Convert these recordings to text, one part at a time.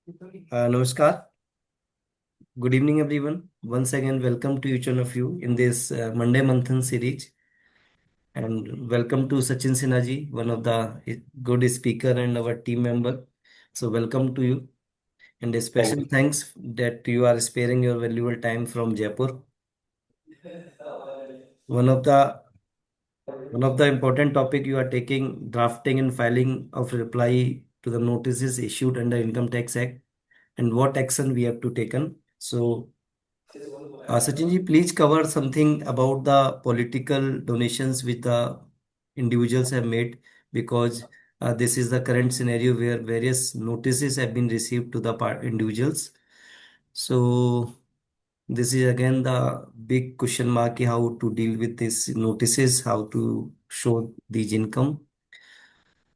Namaskar. Good evening, everyone. Once again, welcome to each one of you in this Monday Manthan series. And welcome to Sachin Sinha ji, one of the good speaker and our team member. So welcome to you. And a Thank special you. thanks that you are sparing your valuable time from Jaipur. One of the one of the important topic you are taking, drafting and filing of reply to the notices issued under Income Tax Act and what action we have to taken. So Sachin ji, please cover something about the political donations which the individuals have made because this is the current scenario where various notices have been received to the individuals. So this is again the big question mark how to deal with these notices, how to show these income.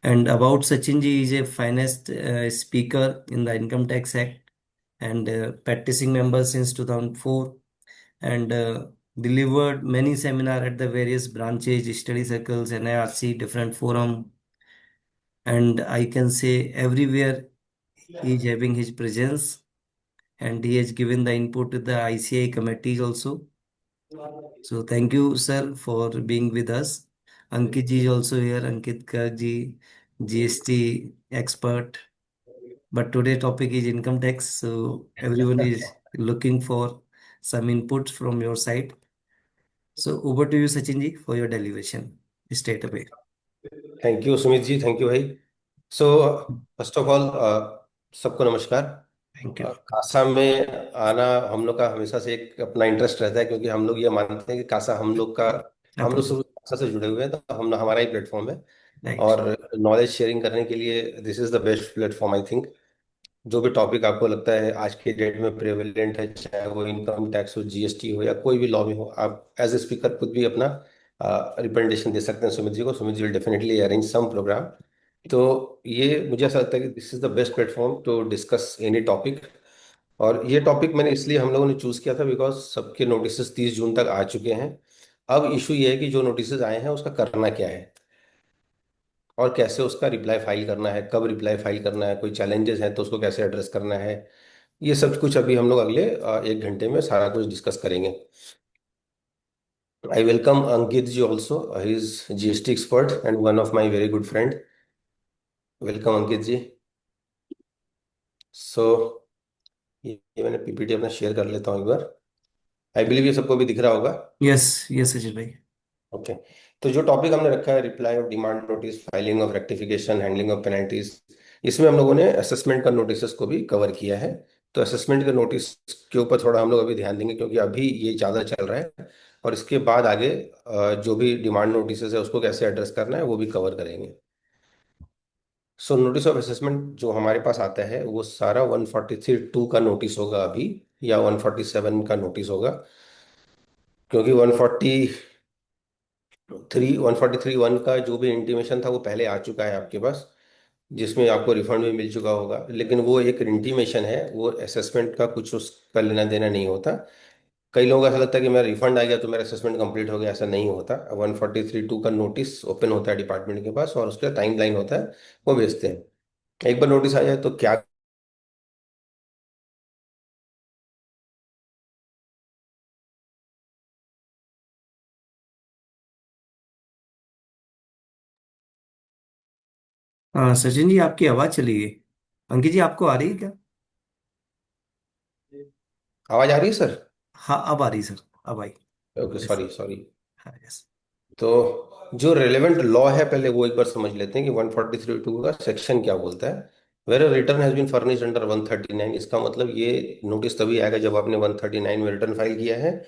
And about Sachin ji is a finest speaker in the Income Tax Act and practicing member since 2004 and delivered many seminar at the various branches, study circles, NIRC, different forum, and I can say everywhere he is having his presence, and he has given the input to the ICI committees also. So thank you, sir, for being with us. Ankit ji is also here. Ankit Garg ji, GST expert. But today topic is income tax, so everyone is looking for some inputs from your side. So over to you, Sachin ji, for your deliberation straight away. Thank you Sumit ji, thank you भाई। So first of all सबको नमस्कार। Thank you. Kasa में आना हम लोग का हमेशा से एक अपना इंटरेस्ट रहता है, क्योंकि हम लोग ये मानते हैं कि कासा हम लोग Approve. सब कासा से जुड़े हुए हैं, तो हम हमारा ही प्लेटफॉर्म है। Right. और नॉलेज शेयरिंग करने के लिए this is the best platform I think. जो भी टॉपिक आपको लगता है आज के डेट में प्रेवलेंट है, चाहे वो इनकम टैक्स हो, जीएसटी हो, या कोई भी लॉ में हो, आप एज ए स्पीकर खुद भी अपना रिप्रेजेंटेशन दे सकते हैं सुमित जी को। Sumit ji will definitely arrange some programme. तो ये मुझे ऐसा लगता है कि this is the best platform to discuss any topic. और ये टॉपिक मैंने इसलिए हम लोगों ने चूज किया था बिकॉज सबके नोटिस 30 जून तक आ चुके हैं। अब इशू ये है कि जो नोटिस आए हैं उसका करना क्या है, और कैसे उसका रिप्लाई फाइल करना है, कब रिप्लाई फाइल करना है, कोई चैलेंजेस हैं तो उसको कैसे एड्रेस करना है। ये सब कुछ अभी हम लोग अगले 1 घंटे में सारा कुछ डिस्कस करेंगे। I welcome Ankit ji also, he is GST expert and one of my very good friend. Welcome Ankit ji. So ये मैंने पीपीटी अपना शेयर कर लेता हूँ एक बार। आई बिलीव ये सबको भी दिख रहा होगा। Yes, yes, Sachin bhai. Okay. तो जो टॉपिक हमने रखा है, reply off demand notice, filing of rectification, handling of penalties, इसमें हम लोगों ने असेसमेंट का नोटिस को भी कवर किया है। तो असेसमेंट के नोटिस के ऊपर थोड़ा हम लोग अभी ध्यान देंगे, क्योंकि अभी ये ज़्यादा चल रहा है। और इसके बाद आगे जो भी डिमांड नोटिस है उसको कैसे एड्रेस करना है वो भी कवर करेंगे। सो नोटिस ऑफ असेसमेंट जो हमारे पास आता है वो सारा 143(2) का नोटिस होगा अभी, या 147 का नोटिस होगा। क्योंकि 143(1) का जो भी इंटीमेशन था वो पहले आ चुका है आपके पास, जिसमें आपको रिफंड भी मिल चुका होगा। लेकिन वो एक इंटीमेशन है, वो असेसमेंट का कुछ उसका लेना देना नहीं होता। कई लोगों को ऐसा लगता है कि मेरा रिफंड आ गया तो मेरा असेसमेंट कंप्लीट हो गया, ऐसा नहीं होता। 143(2) का नोटिस ओपन होता है डिपार्टमेंट के पास, और उसका टाइम लाइन होता है, वो भेजते हैं। एक बार नोटिस आ जाए तो क्या। हाँ सचिन जी, आपकी आवाज चली गई। अंकित जी, आपको आ रही है क्या? आवाज आ रही है सर? हाँ, अब आ रही सर। अब आई। Okay, yes. Sorry sorry. हाँ, यस। तो जो रेलेवेंट लॉ है पहले वो एक बार समझ लेते हैं कि 143(2) का सेक्शन क्या बोलता है। Where return has been furnished under 139, इसका मतलब ये नोटिस तभी आएगा जब आपने 139 में रिटर्न फाइल किया है,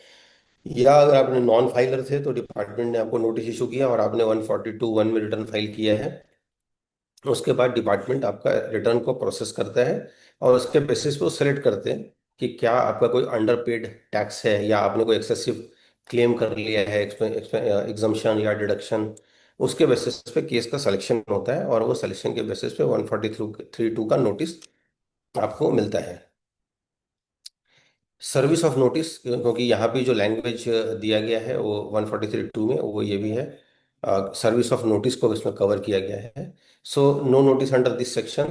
या अगर आपने नॉन फाइलर थे तो डिपार्टमेंट ने आपको नोटिस इशू किया और आपने 142(1) में रिटर्न फाइल किया है। उसके बाद डिपार्टमेंट आपका रिटर्न को प्रोसेस करता है, और उसके बेसिस पे वो सेलेक्ट करते हैं कि क्या आपका कोई अंडर पेड टैक्स है, या आपने कोई एक्सेसिव क्लेम कर लिया है, एग्जम्पशन या डिडक्शन। उसके बेसिस पे केस का सिलेक्शन होता है, और वो सिलेक्शन के बेसिस पे 143(2) का नोटिस आपको मिलता है। सर्विस ऑफ नोटिस, क्योंकि यहाँ पे जो लैंग्वेज दिया गया है वो 143(2) में वो ये भी है। सर्विस ऑफ नोटिस को इसमें कवर किया गया है। So no notice under this section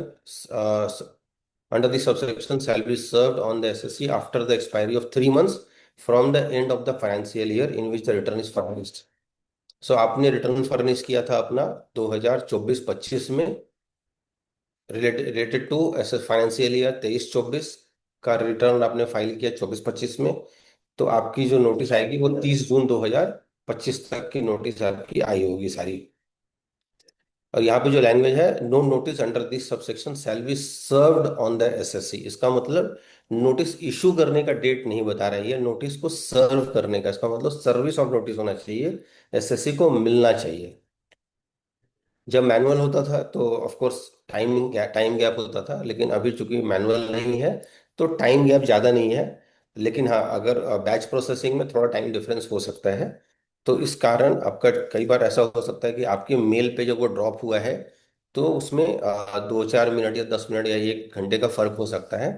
under the subsection shall be served on the SSC after the expiry of 3 months from the end of the financial year in which the return is furnished. सो आपने return furnish किया था अपना 2024-25 में, related to ऐसे financial year 23-24 का return आपने file किया 24-25 में, तो आपकी जो नोटिस आएगी वो 30 जून 2025 तक की नोटिस आपकी आई होगी सारी। और यहाँ पे जो लैंग्वेज है, no notice under this subsection shall be served on the assessee, इसका मतलब नोटिस इशू करने का डेट नहीं बता रही है, नोटिस को सर्व करने का, इसका मतलब सर्विस ऑफ नोटिस होना चाहिए, एसएससी को मिलना चाहिए। जब मैनुअल होता था तो ऑफ कोर्स टाइम गैप होता था, लेकिन अभी चूंकि मैनुअल नहीं है तो टाइम गैप ज़्यादा नहीं है। लेकिन हाँ, अगर बैच प्रोसेसिंग में थोड़ा टाइम डिफरेंस हो सकता है, तो इस कारण आपका कई बार ऐसा हो सकता है कि आपके मेल पे जब वो ड्रॉप हुआ है तो उसमें 2-4 मिनट या 10 मिनट या 1 घंटे का फर्क हो सकता है।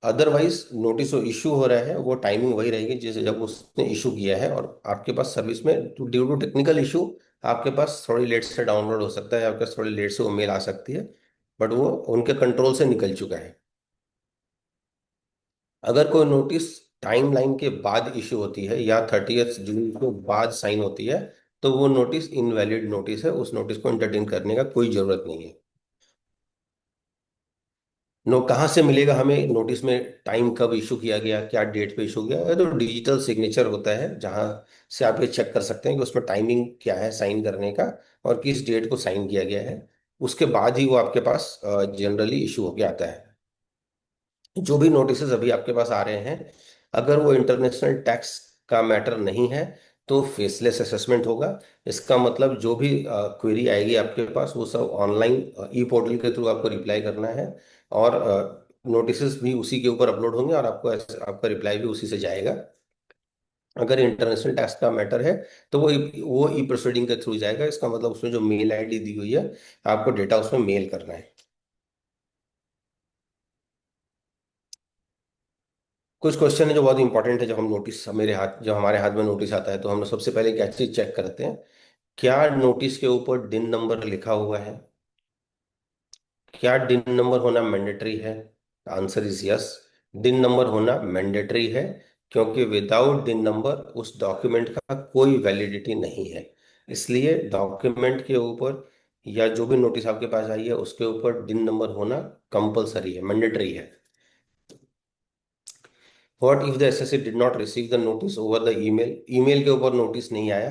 अदरवाइज नोटिस जो इशू हो रहा है वो टाइमिंग वही रहेगी जैसे जब उसने इशू किया है, और आपके पास सर्विस में ड्यू टू टेक्निकल इशू आपके पास थोड़ी लेट से डाउनलोड हो सकता है, आपके पास थोड़ी लेट से वो मेल आ सकती है, बट वो उनके कंट्रोल से निकल चुका है। अगर कोई नोटिस टाइमलाइन के बाद इशू होती है या 30 जून के बाद साइन होती है, तो वो नोटिस इनवैलिड नोटिस है, उस नोटिस को एंटरटेन करने का कोई जरूरत नहीं है। कहाँ से मिलेगा हमें नोटिस में टाइम कब इशू किया गया, क्या डेट पे इशू किया है? तो डिजिटल सिग्नेचर होता है जहाँ से आप ये चेक कर सकते हैं कि उसमें टाइमिंग क्या है साइन करने का और किस डेट को साइन किया गया है। उसके बाद ही वो आपके पास जनरली इशू होके आता है। जो भी नोटिसेस अभी आपके पास आ रहे हैं, अगर वो इंटरनेशनल टैक्स का मैटर नहीं है तो फेसलेस असेसमेंट होगा। इसका मतलब जो भी क्वेरी आएगी आपके पास वो सब ऑनलाइन ई पोर्टल के थ्रू आपको रिप्लाई करना है, और नोटिसेस भी उसी के ऊपर अपलोड होंगे और आपका रिप्लाई भी उसी से जाएगा। अगर इंटरनेशनल टैक्स का मैटर है तो वो ई प्रोसीडिंग के थ्रू जाएगा, इसका मतलब उसमें जो मेल आईडी दी हुई है आपको डेटा उसमें मेल करना है। कुछ क्वेश्चन है जो बहुत इंपॉर्टेंट है, जब हम नोटिस मेरे हाथ जब हमारे हाथ में नोटिस आता है तो हम लोग सबसे पहले क्या चीज चेक करते हैं, क्या नोटिस के ऊपर डिन नंबर लिखा हुआ है, क्या डिन नंबर होना मैंडेटरी है? आंसर इज यस, डिन नंबर होना मैंडेटरी है, क्योंकि विदाउट डिन नंबर उस डॉक्यूमेंट का कोई वैलिडिटी नहीं है। इसलिए डॉक्यूमेंट के ऊपर या जो भी नोटिस आपके पास आई है उसके ऊपर डिन नंबर होना कंपलसरी है, मैंडेटरी है। What if the assessee did not receive the notice over the email? Email के ऊपर नोटिस नहीं आया,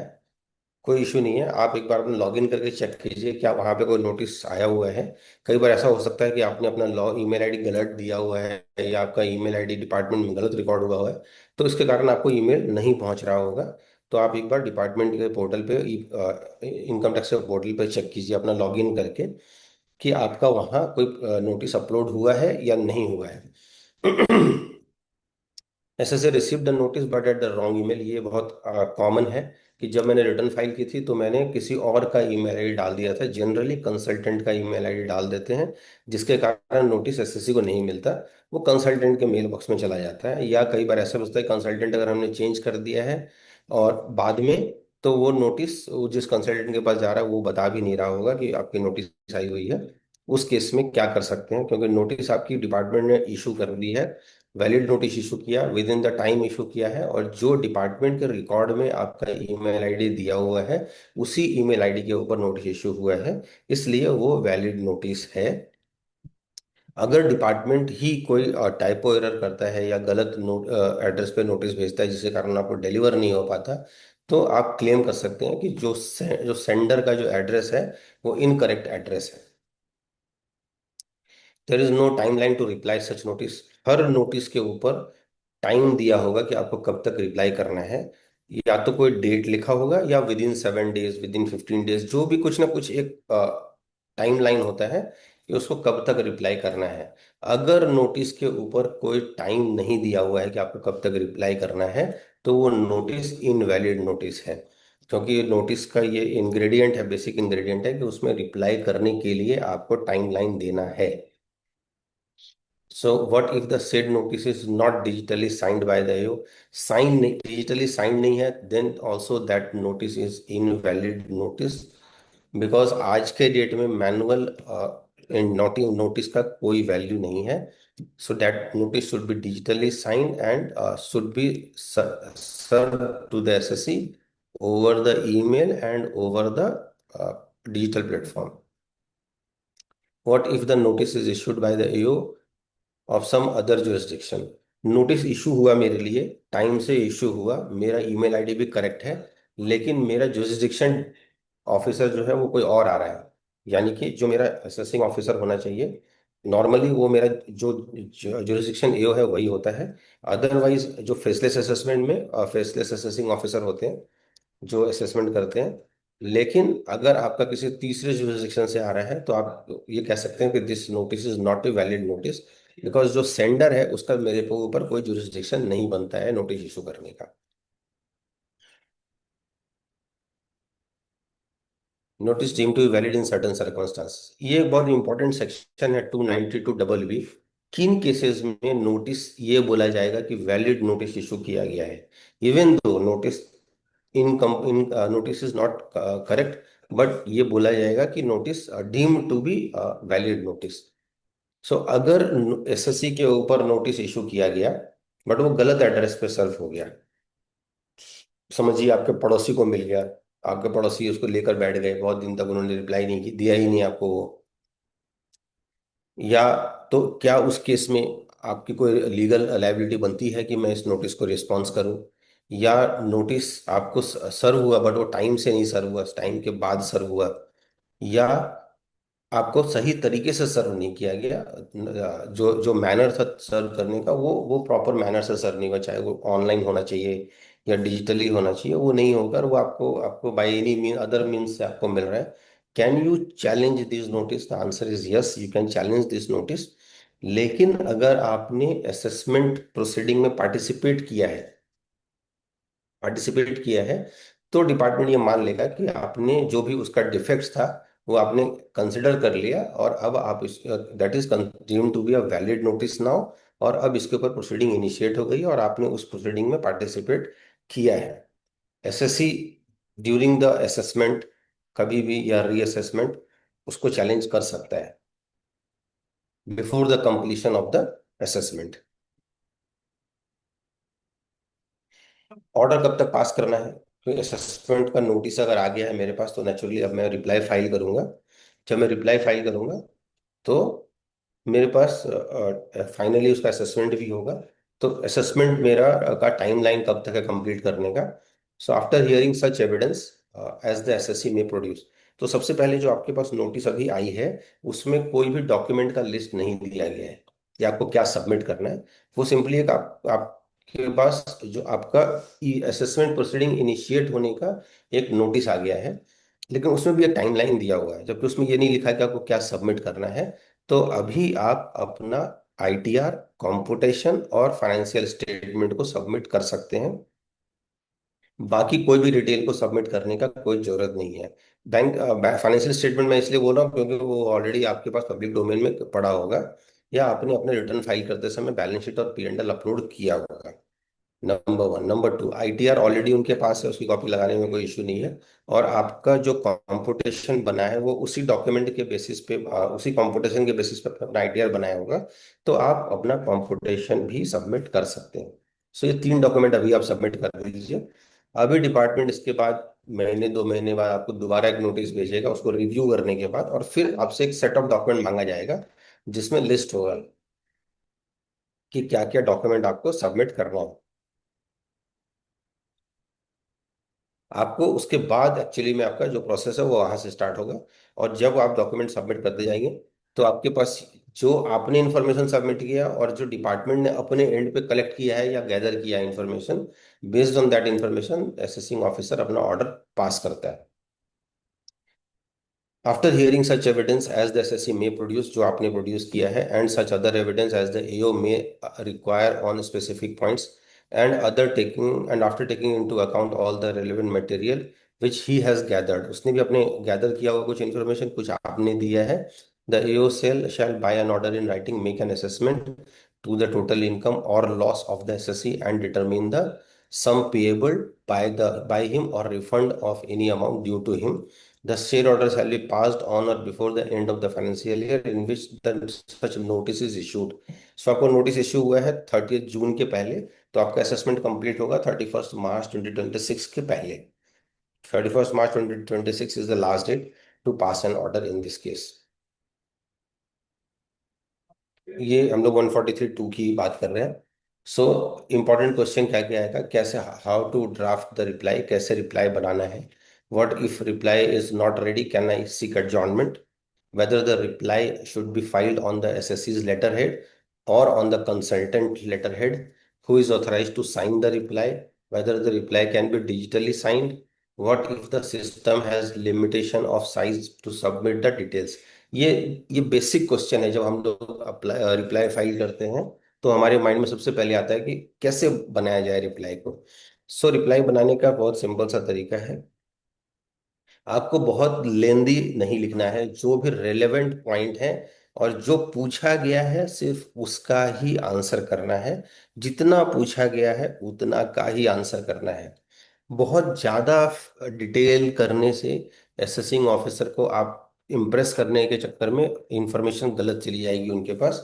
कोई इशू नहीं है, आप एक बार अपना लॉगिन करके चेक कीजिए क्या वहाँ पे कोई नोटिस आया हुआ है। कई बार ऐसा हो सकता है कि आपने अपना ईमेल आईडी गलत दिया हुआ है या आपका ईमेल आईडी डिपार्टमेंट में गलत रिकॉर्ड हुआ है, तो इसके कारण आपको ईमेल नहीं पहुंच रहा होगा। तो आप एक बार डिपार्टमेंट के पोर्टल पे, इनकम टैक्स के पोर्टल पे चेक कीजिए अपना लॉगिन करके कि आपका वहाँ कोई नोटिस अपलोड हुआ है या नहीं हुआ है। SSC received the notice but at the wrong email, ये बहुत कॉमन है कि जब मैंने रिटर्न फाइल की थी तो मैंने किसी और का ईमेल आईडी डाल दिया था, जनरली कंसल्टेंट का ईमेल आईडी डाल देते हैं, जिसके कारण नोटिस एसएससी को नहीं मिलता, वो कंसल्टेंट के मेल बॉक्स में चला जाता है। या कई बार ऐसा होता है कंसल्टेंट अगर हमने चेंज कर दिया है और बाद में, तो वो नोटिस जिस कंसल्टेंट के पास जा रहा है वो बता भी नहीं रहा होगा कि आपकी नोटिस आई हुई है। उस केस में क्या कर सकते हैं, क्योंकि नोटिस आपकी डिपार्टमेंट ने इशू कर दी है, वैलिड नोटिस इशू किया, with in the time issue किया है, और जो डिपार्टमेंट के रिकॉर्ड में आपका ईमेल आईडी दिया हुआ है उसी ईमेल आईडी के ऊपर नोटिस इशू हुआ है, इसलिए वो वैलिड नोटिस है। अगर डिपार्टमेंट ही कोई टाइपो एरर करता है या गलत नोट एड्रेस पे नोटिस भेजता है जिसके कारण आपको डिलीवर नहीं हो पाता, तो आप क्लेम कर सकते हैं कि जो सेंडर का जो एड्रेस है वो इनकरेक्ट एड्रेस है। There is no time line to reply such notice, हर नोटिस के ऊपर टाइम दिया होगा कि आपको कब तक रिप्लाई करना है, या तो कोई डेट लिखा होगा या with in 7 days, with in 15 days, जो भी कुछ ना कुछ एक टाइम लाइन होता है कि उसको कब तक रिप्लाई करना है। अगर नोटिस के ऊपर कोई टाइम नहीं दिया हुआ है कि आपको कब तक रिप्लाई करना है, तो वो नोटिस इनवैलिड नोटिस है, क्योंकि नोटिस का ये इंग्रेडिएंट है, बेसिक इंग्रेडिएंट है कि उसमें रिप्लाई करने के लिए आपको टाइम लाइन देना है। So what if the said notice is not digitally signed by the AO? Digitally signed नहीं है, then also that notice is invalid notice, because आज के डेट में मैनुअल नोटिस का कोई वैल्यू नहीं है. So that notice should be digitally signed and should be served to the SSE over the email and over the uh, digital platform. What if the notice is issued by the AO of some other jurisdiction? Notice issue हुआ मेरे लिए, time से issue हुआ, मेरा email ID भी correct है, लेकिन मेरा जुरिस्डिक्शन ऑफिसर जो है वो कोई और आ रहा है. यानी कि जो मेरा असेसिंग ऑफिसर होना चाहिए नॉर्मली वो मेरा जो जुरिस्डिक्शन एओ है वही होता है. अदरवाइज जो फेसलेस असेसमेंट में फेसलेस असेसिंग ऑफिसर होते हैं जो असेसमेंट करते हैं. लेकिन अगर आपका किसी तीसरे जुरिस्डिक्शन से आ रहा है तो आप ये कह सकते हैं कि this notice is not a valid notice, because जो सेंडर है उसका मेरे को ऊपर कोई जुरिस्डिक्शन नहीं बनता है नोटिस इशू करने का. Notice deem to be valid in certain circumstances, ये एक बहुत इंपॉर्टेंट सेक्शन है 292 बी. किन केसेस में नोटिस ये बोला जाएगा कि वैलिड नोटिस इशू किया गया है, even though notice in notice is not correct, but ये बोला जाएगा कि notice deem to be valid notice. So अगर एसएससी के ऊपर नोटिस इशू किया गया बट वो गलत एड्रेस पे सर्व हो गया, समझिए आपके पड़ोसी को मिल गया, आपके पड़ोसी उसको लेकर बैठ गए, बहुत दिन तक उन्होंने रिप्लाई नहीं की, दिया ही नहीं आपको वो, या तो क्या उस केस में आपकी कोई लीगल लायबिलिटी बनती है कि मैं इस नोटिस को रिस्पॉन्स करूं, या नोटिस आपको सर्व हुआ बट वो टाइम से नहीं सर्व हुआ, टाइम के बाद सर्व हुआ, या आपको सही तरीके से सर्व नहीं किया गया, जो जो मैनर था सर्व करने का वो प्रॉपर मैनर से सर्व नहीं हुआ, चाहे वो ऑनलाइन होना चाहिए या डिजिटली होना चाहिए, वो नहीं होगा और वो आपको आपको by any mean other means से आपको मिल रहा है. Can you challenge this notice? The answer is yes, you can challenge this notice. लेकिन अगर आपने असेसमेंट प्रोसीडिंग में पार्टिसिपेट किया है तो डिपार्टमेंट ये मान लेगा कि आपने जो भी उसका डिफेक्ट्स था वो आपने कंसिडर कर लिया, और अब आप इस that is consume to be a valid notice now, और अब इसके ऊपर प्रोसीडिंग इनिशिएट हो गई और आपने उस प्रोसीडिंग में पार्टिसिपेट किया है. एसएससी ड्यूरिंग द असेसमेंट कभी भी या रीअसेसमेंट उसको चैलेंज कर सकता है before the completion of the assessment. Order कब तक पास करना है? तो असेसमेंट का नोटिस अगर आ गया है मेरे पास तो नेचुरली अब मैं रिप्लाई फाइल करूंगा. जब मैं रिप्लाई फाइल करूंगा तो मेरे पास फाइनली उसका असेसमेंट भी होगा. तो असेसमेंट मेरा का टाइमलाइन कब तक है कंप्लीट करने का? So after hearing such evidence as the assessee में प्रोड्यूस. तो सबसे पहले जो आपके पास नोटिस अभी आई है उसमें कोई भी डॉक्यूमेंट का लिस्ट नहीं दिया गया है कि आपको क्या सबमिट करना है. वो सिंपली एक आपके पास जो आपका असेसमेंट प्रोसीडिंग इनिशिएट होने का एक नोटिस आ गया है, लेकिन उसमें भी एक टाइमलाइन दिया हुआ है, जबकि उसमें ये नहीं लिखा है कि आपको क्या सबमिट करना है. तो अभी आप अपना आईटीआर, कंप्यूटेशन और फाइनेंशियल स्टेटमेंट को सबमिट कर सकते हैं. बाकी कोई भी डिटेल को सबमिट करने का कोई जरूरत नहीं है. बैंक फाइनेंशियल स्टेटमेंट मैं इसलिए बोल रहा हूँ क्योंकि वो ऑलरेडी आपके पास पब्लिक डोमेन में पड़ा होगा, या आपने अपने रिटर्न फाइल करते समय बैलेंस शीट और पी एंड एल अपलोड किया होगा. Number one. Number two, ITR already उनके पास है, उसकी कॉपी लगाने में कोई इशू नहीं है. और आपका जो कंप्यूटेशन बना है वो उसी डॉक्यूमेंट के बेसिस पे उसी कंप्यूटेशन के बेसिस पे अपना आईटीआर बनाया होगा, तो आप अपना कंप्यूटेशन भी सबमिट कर सकते हैं. सो ये तीन डॉक्यूमेंट अभी आप सबमिट कर दीजिए. अभी डिपार्टमेंट इसके बाद महीने 2 महीने बाद आपको दोबारा एक नोटिस भेजेगा, उसको रिव्यू करने के बाद, और फिर आपसे एक सेट ऑफ डॉक्यूमेंट मांगा जाएगा जिसमें लिस्ट होगा कि क्या क्या डॉक्यूमेंट आपको सबमिट करना है. आपको उसके बाद एक्चुअली में आपका जो प्रोसेस है वो वहां से स्टार्ट होगा. और जब आप डॉक्यूमेंट सबमिट करते जाएंगे तो आपके पास जो आपने इंफॉर्मेशन सबमिट किया और जो डिपार्टमेंट ने अपने एंड पे कलेक्ट किया है या गैदर किया है information, based on that information assessing officer अपना ऑर्डर पास करता है. After hearing such evidence as the SSC may produce, जो आपने प्रोड्यूस किया है, and such other evidence as the AO may require on specific points, and after taking into account all the relevant material which he has gathered, उसने भी अपने gather किया हुआ कुछ इन्फॉर्मेशन कुछ आपने दिया है. The AO shall by an order in writing make an assessment to the total income or loss of the SSC and determine the sum payable by him or refund of any amount due to him. The share order shall be passed on or before the end of the financial year in which the such notice is issued. So आपको notice issue हुआ है 30 जून के पहले, तो आपका assessment complete होगा 31 March 2026 के पहले। 31 March 2026 is the last date to pass an order in this case. ये हम लोग 143(2) की बात कर रहे हैं। सो इम्पोर्टेंट क्वेश्चन क्या क्या आएगा, कैसे, how to draft the reply, कैसे रिप्लाई बनाना है। What if reply is not ready, can I seek adjournment, whether the reply should be filed on the SSC's letterhead or on the consultant letterhead, who is authorized to sign the reply, whether the reply can be digitally signed, what if the system has limitation of size to submit the details। ये ये basic question है। जब हम लोग apply reply file करते हैं तो हमारे माइंड में सबसे पहले आता है कि कैसे बनाया जाए रिप्लाई को। सो रिप्लाई बनाने का बहुत सिंपल सा तरीका है। आपको बहुत लेंदी नहीं लिखना है, जो भी रेलेवेंट पॉइंट है और जो पूछा गया है सिर्फ उसका ही आंसर करना है। जितना पूछा गया है उतना का ही आंसर करना है। बहुत ज्यादा डिटेल करने से असेसिंग ऑफिसर को आप इम्प्रेस करने के चक्कर में इंफॉर्मेशन गलत चली जाएगी उनके पास।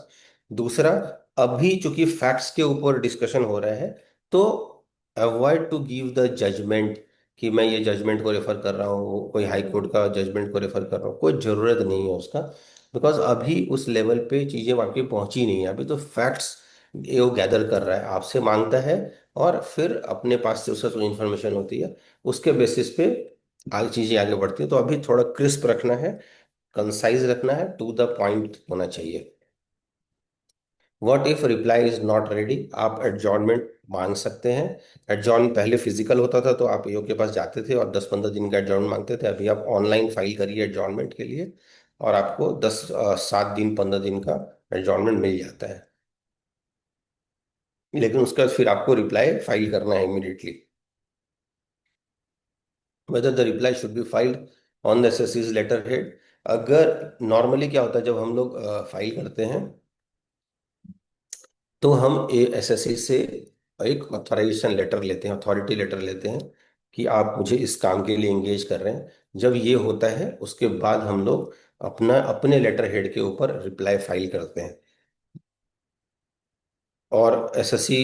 दूसरा, अभी चूंकि फैक्ट्स के ऊपर डिस्कशन हो रहा है, तो avoid to give the judgement कि मैं ये जजमेंट को रेफर कर रहा हूँ, कोई हाई कोर्ट का जजमेंट को रेफर कर रहा हूँ, कोई ज़रूरत नहीं है उसका। बिकॉज अभी उस लेवल पे चीज़ें आपकी पहुंची नहीं है, अभी तो फैक्ट्स ये वो गैदर कर रहा है, आपसे मांगता है और फिर अपने पास से उसका जो इन्फॉर्मेशन होती है उसके बेसिस पे आगे चीज़ें आगे बढ़ती है। तो अभी थोड़ा क्रिस्प रखना है, कंसाइज रखना है, टू द पॉइंट होना चाहिए। What if reply is not ready, आप एडजॉर्नमेंट मांग सकते हैं। एडजॉर्न पहले फिजिकल होता था तो आप ईओ के पास जाते थे और 10-15 दिन का एडजॉर्न मांगते थे। अभी आप ऑनलाइन फाइल करिए एडजॉर्नमेंट के लिए और आपको 7 दिन 15 दिन का एडजॉर्नमेंट मिल जाता है। लेकिन उसका फिर आपको रिप्लाई फाइल करना है immediately. Whether the reply should be filed on the एसएससीज लेटर हेड। अगर नॉर्मली क्या होता है जब हम लोग फाइल करते हैं तो हम एसएससी से एक ऑथराइजेशन लेटर लेते हैं, अथॉरिटी लेटर लेते हैं कि आप मुझे इस काम के लिए एंगेज कर रहे हैं। जब ये होता है उसके बाद हम लोग अपना अपने लेटर हेड के ऊपर रिप्लाई फाइल करते हैं। और एसएससी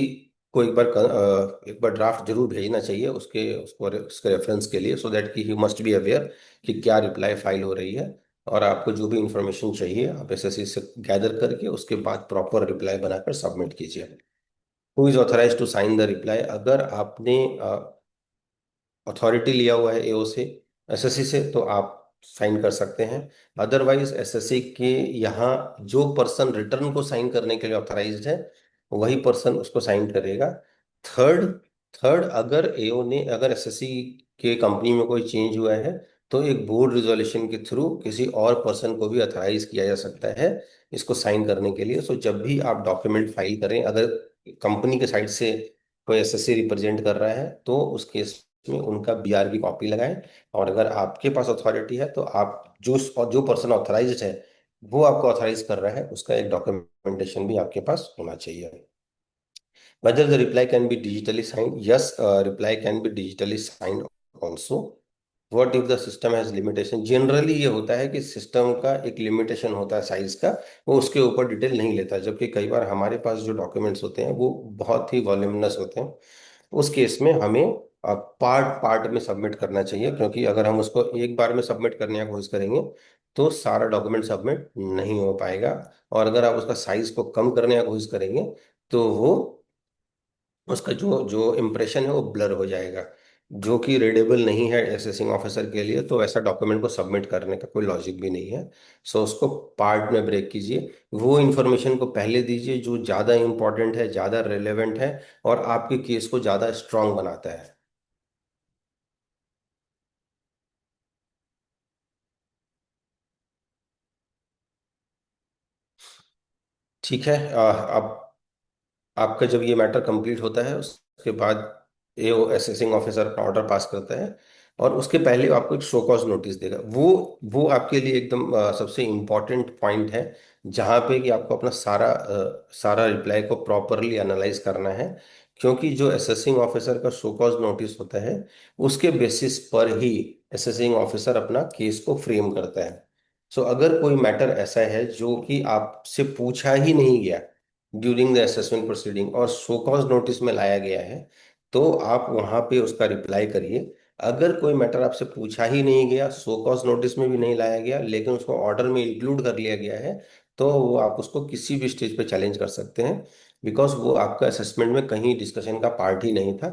को एक बार ड्राफ्ट जरूर भेजना चाहिए उसके रेफरेंस के लिए, सो दैट कि ही मस्ट बी अवेयर कि क्या रिप्लाई फाइल हो रही है। और आपको जो भी इंफॉर्मेशन चाहिए आप एसएससी से गैदर करके उसके बाद प्रॉपर रिप्लाई बनाकर सबमिट कीजिए। Who is authorise to sign the reply, अगर आपने अथॉरिटी लिया हुआ है एओ से, एसएससी से, तो आप साइन कर सकते हैं। अदरवाइज एसएससी के यहाँ जो पर्सन रिटर्न को साइन करने के लिए ऑथराइज्ड है वही पर्सन उसको साइन करेगा। थर्ड थर्ड अगर एओ ने, अगर एसएससी के कंपनी में कोई चेंज हुआ है तो एक बोर्ड रिजोल्यूशन के थ्रू किसी और पर्सन को भी अथराइज किया जा सकता है इसको साइन करने के लिए। सो जब भी आप डॉक्यूमेंट फाइल करें, अगर कंपनी के साइड से कोई एसएससी रिप्रेजेंट कर रहा है तो उस केस में उनका बीआर की कॉपी लगाएं। और अगर आपके पास अथॉरिटी है तो आप जो पर्सन ऑथराइज्ड है वो आपको ऑथराइज कर रहा है उसका एक डॉक्यूमेंटेशन भी आपके पास होना चाहिए। Whether the reply can be digitally signed? Yes, reply can be digitally signed also. What if the system has limitation? Generally ये होता है कि सिस्टम का एक लिमिटेशन होता है साइज का, वो उसके ऊपर डिटेल नहीं लेता, जबकि कई बार हमारे पास जो डॉक्यूमेंट्स होते हैं वो बहुत ही वॉल्यूमिनस होते हैं। उस केस में हमें पार्ट पार्ट में सबमिट करना चाहिए, क्योंकि अगर हम उसको एक बार में सबमिट करने की कोशिश करेंगे तो सारा डॉक्यूमेंट सबमिट नहीं हो पाएगा। और अगर आप उसका साइज को कम करने की कोशिश करेंगे तो वो उसका जो जो इम्प्रेशन है वो ब्लर हो जाएगा, जो कि रीडेबल नहीं है असेसिंग ऑफिसर के लिए। तो ऐसा डॉक्यूमेंट को सबमिट करने का कोई लॉजिक भी नहीं है। सो उसको पार्ट में ब्रेक कीजिए, वो इन्फॉर्मेशन को पहले दीजिए जो ज़्यादा इंपॉर्टेंट है, ज़्यादा रेलेवेंट है और आपके केस को ज़्यादा स्ट्रांग बनाता है। ठीक है। अब आपका जब ये मैटर कंप्लीट होता है उसके बाद एओ असेसिंग ऑफिसर अपना ऑर्डर पास करता है। और उसके पहले आपको एक शो कॉज नोटिस देगा। वो आपके लिए एकदम सबसे इम्पोर्टेंट पॉइंट है, जहाँ पे कि आपको अपना सारा रिप्लाई को प्रॉपरली एनालाइज करना है। क्योंकि जो असेसिंग ऑफिसर का शो कॉज नोटिस होता है, उसके बेसिस पर ही असेसिंग ऑफिसर अपना केस को फ्रेम करता है। सो अगर कोई मैटर ऐसा है जो कि आपसे पूछा ही नहीं गया ड्यूरिंग द असेसमेंट प्रोसीडिंग और शो कॉज नोटिस में लाया गया है, तो आप वहां पे उसका रिप्लाई करिए। अगर कोई मैटर आपसे पूछा ही नहीं गया, शो कॉज नोटिस में भी नहीं लाया गया, लेकिन उसको ऑर्डर में इंक्लूड कर लिया गया है, तो वो आप उसको किसी भी स्टेज पे चैलेंज कर सकते हैं, बिकॉज वो आपका असेसमेंट में कहीं डिस्कशन का पार्ट ही नहीं था।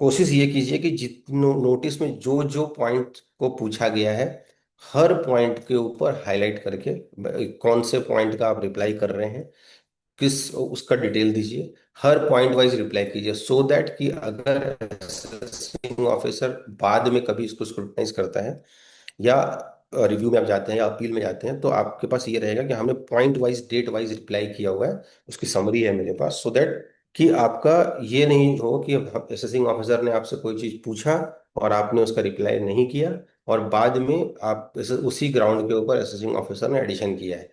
कोशिश ये कीजिए कि जितनों नोटिस में जो जो पॉइंट को पूछा गया है, हर पॉइंट के ऊपर हाईलाइट करके कौन से पॉइंट का आप रिप्लाई कर रहे हैं, किस उसका डिटेल दीजिए। हर पॉइंट वाइज रिप्लाई कीजिए, सो दैट कि अगर असेसिंग ऑफिसर बाद में कभी इसको स्क्रूटनाइज करता है, या रिव्यू में आप जाते हैं या अपील में जाते हैं, तो आपके पास ये रहेगा कि हमने point wise date wise reply किया हुआ है, उसकी समरी है मेरे पास, सो दैट कि आपका ये नहीं हो कि असेसिंग ऑफिसर ने आपसे कोई चीज़ पूछा और आपने उसका रिप्लाई नहीं किया, और बाद में आप उसी ग्राउंड के ऊपर असेसिंग ऑफिसर ने एडिशन किया है।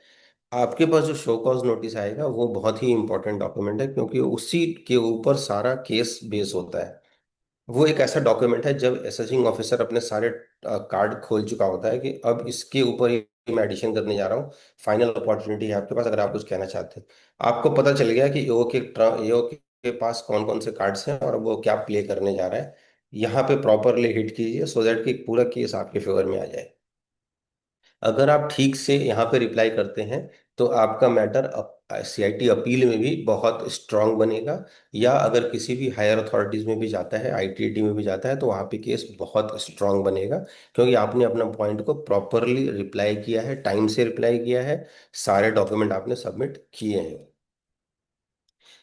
आपके पास जो शो कॉज नोटिस आएगा वो बहुत ही इंपॉर्टेंट डॉक्यूमेंट है, क्योंकि उसी के ऊपर सारा केस बेस होता है। वो एक ऐसा डॉक्यूमेंट है जब असेसिंग ऑफिसर अपने सारे कार्ड खोल चुका होता है कि अब इसके ऊपर ही मैं एडिशन करने जा रहा हूँ, फाइनल अपॉर्चुनिटी है आपके पास अगर आप कुछ कहना चाहते हैं। आपको पता चल गया कि ईओ के पास कौन कौन से कार्ड्स हैं और वो क्या प्ले करने जा रहा है। यहाँ पे प्रॉपरली हिट कीजिए, सो दैट कि पूरा केस आपके फेवर में आ जाए। अगर आप ठीक से यहाँ पे रिप्लाई करते हैं, तो आपका मैटर सीआईटी अपील में भी बहुत स्ट्रांग बनेगा, या अगर किसी भी हायर अथॉरिटीज में भी जाता है, आईटीएटी में भी जाता है, तो वहाँ पे केस बहुत स्ट्रांग बनेगा, क्योंकि आपने अपना पॉइंट को प्रॉपरली रिप्लाई किया है, टाइम से रिप्लाई किया है, सारे डॉक्यूमेंट आपने सबमिट किए हैं।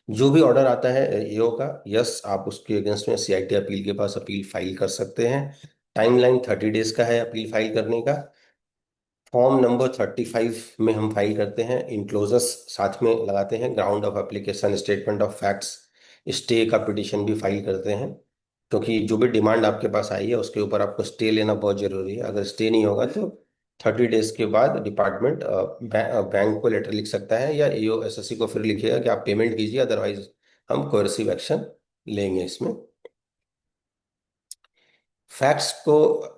जो भी ऑर्डर आता है ईओ का, यस, आप उसके अगेंस्ट में सीआईटी अपील के पास अपील फाइल कर सकते हैं। टाइमलाइन 30 डेज का है अपील फाइल करने का। फॉर्म नंबर 35 में हम फाइल करते हैं, इनक्लोजर्स साथ में लगाते हैं, ground of application, statement of facts, stay का पिटिशन भी फाइल करते हैं। क्योंकि जो भी डिमांड आपके पास आई है उसके ऊपर आपको स्टे लेना बहुत जरूरी है। अगर स्टे नहीं होगा तो 30 डेज के बाद डिपार्टमेंट बैंक को लेटर लिख सकता है, या ईओ एसएससी को फिर लिखेगा कि आप पेमेंट कीजिए, अदरवाइज हम कोर्सिव एक्शन लेंगे इसमें। फैक्ट्स को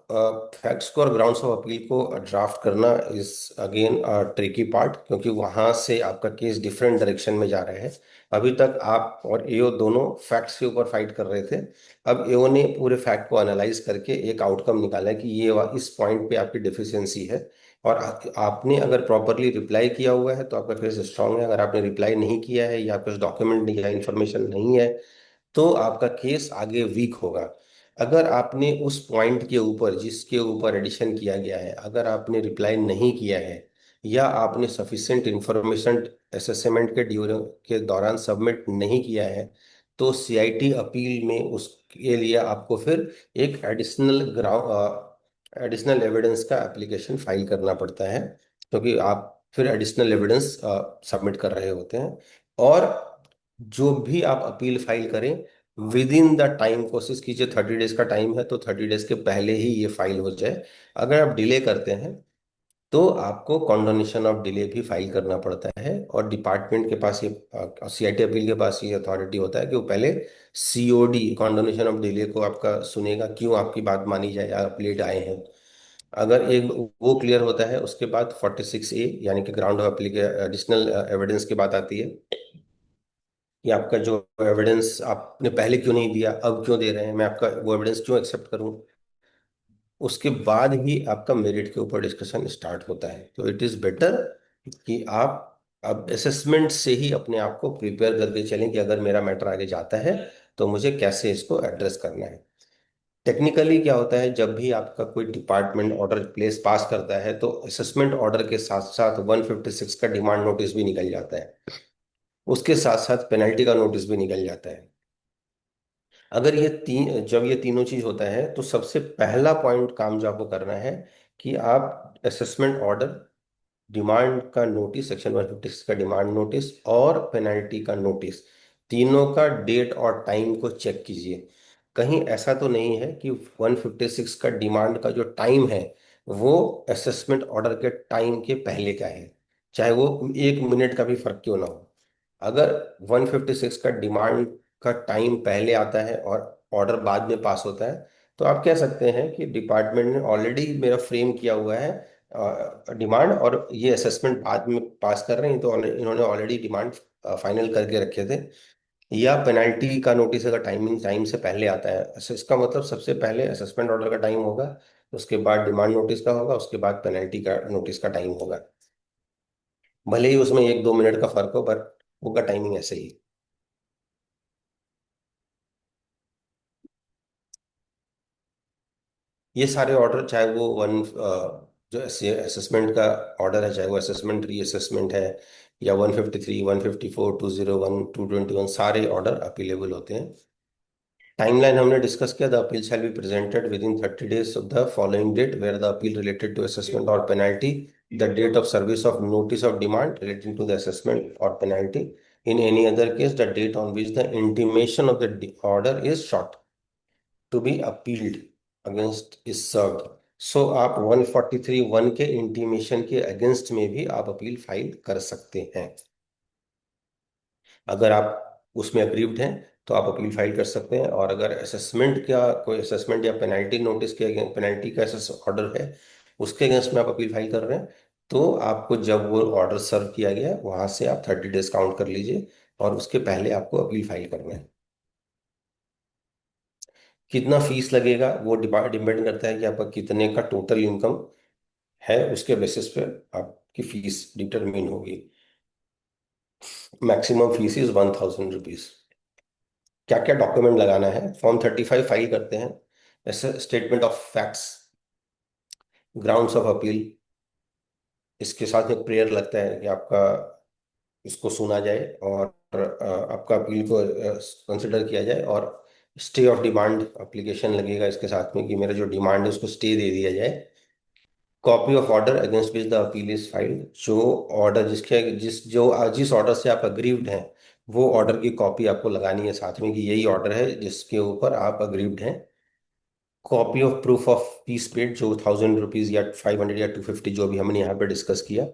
फैक्ट्स को और ग्राउंड्स ऑफ अपील को ड्राफ्ट करना इज अगेन ट्रिकी पार्ट, क्योंकि वहां से आपका केस डिफरेंट डायरेक्शन में जा रहा है। अभी तक आप और एओ दोनों फैक्ट्स के ऊपर फाइट कर रहे थे। अब एओ ने पूरे फैक्ट को एनालाइज करके एक आउटकम निकाला है कि इस पॉइंट पे आपकी डिफिशियंसी है, और आपने अगर प्रॉपरली रिप्लाई किया हुआ है तो आपका केस स्ट्रांग है। अगर आपने रिप्लाई नहीं किया है, या कुछ डॉक्यूमेंट या इंफॉर्मेशन नहीं है, तो आपका केस आगे वीक होगा। अगर आपने उस पॉइंट के ऊपर जिसके ऊपर एडिशन किया गया है, अगर आपने रिप्लाई नहीं किया है, या आपने सफिशिएंट इंफॉर्मेशन असेसमेंट के दौरान सबमिट नहीं किया है, तो सीआईटी अपील में उसके लिए आपको फिर एक एडिशनल एविडेंस का एप्लीकेशन फाइल करना पड़ता है, क्योंकि आप फिर एडिशनल एविडेंस सबमिट कर रहे होते हैं। और जो भी आप अपील फाइल करें, विद इन द टाइम कोशिश कीजिए, 30 डेज का टाइम है तो 30 डेज के पहले ही ये फाइल हो जाए। अगर आप डिले करते हैं तो आपको कॉन्डोनेशन ऑफ डिले भी फाइल करना पड़ता है, और डिपार्टमेंट के पास ये सीआईटी अपील के पास ये अथॉरिटी होता है कि वो पहले सीओडी कॉन्डोनेशन ऑफ डिले को आपका सुनेगा, क्यों आपकी बात मानी जाए या आप लेट आए हैं। अगर एक वो क्लियर होता है, उसके बाद 46A यानी कि ग्राउंड ऑफ एप्लीके एडिशनल एविडेंस की बात आती है, कि आपका जो एविडेंस आपने पहले क्यों नहीं दिया, अब क्यों दे रहे हैं, मैं आपका वो एविडेंस क्यों एक्सेप्ट करूं। उसके बाद ही आपका मेरिट के ऊपर डिस्कशन स्टार्ट होता है। तो इट इज़ बेटर कि आप अब असेसमेंट से ही अपने आप को प्रिपेयर करके चलें, कि अगर मेरा मैटर आगे जाता है तो मुझे कैसे इसको एड्रेस करना है। टेक्निकली क्या होता है, जब भी आपका कोई डिपार्टमेंट ऑर्डर प्लेस पास करता है, तो असेसमेंट ऑर्डर के साथ साथ 156 का डिमांड नोटिस भी निकल जाता है, उसके साथ साथ पेनल्टी का नोटिस भी निकल जाता है। अगर जब ये तीनों चीज होता है, तो सबसे पहला पॉइंट काम जो आपको करना है, कि आप असेसमेंट ऑर्डर, डिमांड का नोटिस, सेक्शन 156 का डिमांड नोटिस और पेनल्टी का नोटिस, तीनों का डेट और टाइम को चेक कीजिए। कहीं ऐसा तो नहीं है कि 156 का डिमांड का जो टाइम है वो असेसमेंट ऑर्डर के टाइम के पहले का है, चाहे वो 1 मिनट का भी फर्क क्यों ना हो। अगर 156 का डिमांड का टाइम पहले आता है और ऑर्डर बाद में पास होता है, तो आप कह सकते हैं कि डिपार्टमेंट ने ऑलरेडी मेरा फ्रेम किया हुआ है डिमांड, और ये असेसमेंट बाद में पास कर रहे हैं, तो इन्होंने ऑलरेडी डिमांड फाइनल करके रखे थे। या पेनल्टी का नोटिस अगर टाइमिंग टाइम से पहले आता है, इसका मतलब सबसे पहले असेसमेंट ऑर्डर का टाइम होगा, उसके बाद डिमांड नोटिस का होगा, उसके बाद पेनल्टी का नोटिस का टाइम होगा। भले ही उसमें 1-2 मिनट का फर्क हो, पर होगा टाइमिंग ऐसे ही। ये सारे ऑर्डर, चाहे वो जो असेसमेंट का ऑर्डर है, चाहे वो असेसमेंट रीअसेसमेंट है, या 153, 154, 201, 221, सारे ऑर्डर अपीलेबल होते हैं। टाइमलाइन हमने डिस्कस किया, the appeal shall be presented within 30 days of the following date where the appeal related to assessment or penalty, the date of service of notice of demand relating to the assessment or penalty, in any other case the date on which the intimation of the order is sought to be appealed against is served. So आप 143(1) के intimation के against में भी आप appeal file कर सकते हैं। अगर आप उसमें अग्रीव्ड हैं तो आप अपील फाइल कर सकते हैं, और अगर असेसमेंट का कोई असेसमेंट या पेनल्टी नोटिस के अगेंस्ट, पेनल्टी का असेस ऑर्डर है, उसके अगेंस्ट में आप अपील फाइल कर रहे हैं, तो आपको जब वो ऑर्डर सर्व किया गया वहां से आप 30 days काउंट कर लीजिए, और उसके पहले आपको अपील फाइल करना है। कितना फीस लगेगा वो डिपेंड करता है कि आपका कितने का टोटल इनकम है, उसके बेसिस पे आपकी फीस डिटरमिन होगी। Maximum fees is 1000 rupees. क्या क्या डॉक्यूमेंट लगाना है, फॉर्म 35 फाइल करते हैं, ऐसे statement of facts, grounds of appeal, इसके साथ एक प्रेयर लगता है कि आपका इसको सुना जाए और आपका अपील को कंसिडर किया जाए, और स्टे ऑफ डिमांड एप्लीकेशन लगेगा इसके साथ में कि मेरा जो डिमांड है उसको स्टे दे दिया जाए। Copy of order against which the appeal is filed, जो ऑर्डर जिस ऑर्डर से आप अग्रीव्ड हैं, वो ऑर्डर की कॉपी आपको लगानी है साथ में कि यही ऑर्डर है जिसके ऊपर आप अग्रीव्ड हैं। Copy of proof of fees paid, जो 1000 रुपीज या 500 या 250 जो भी हमने यहाँ पे डिस्कस किया,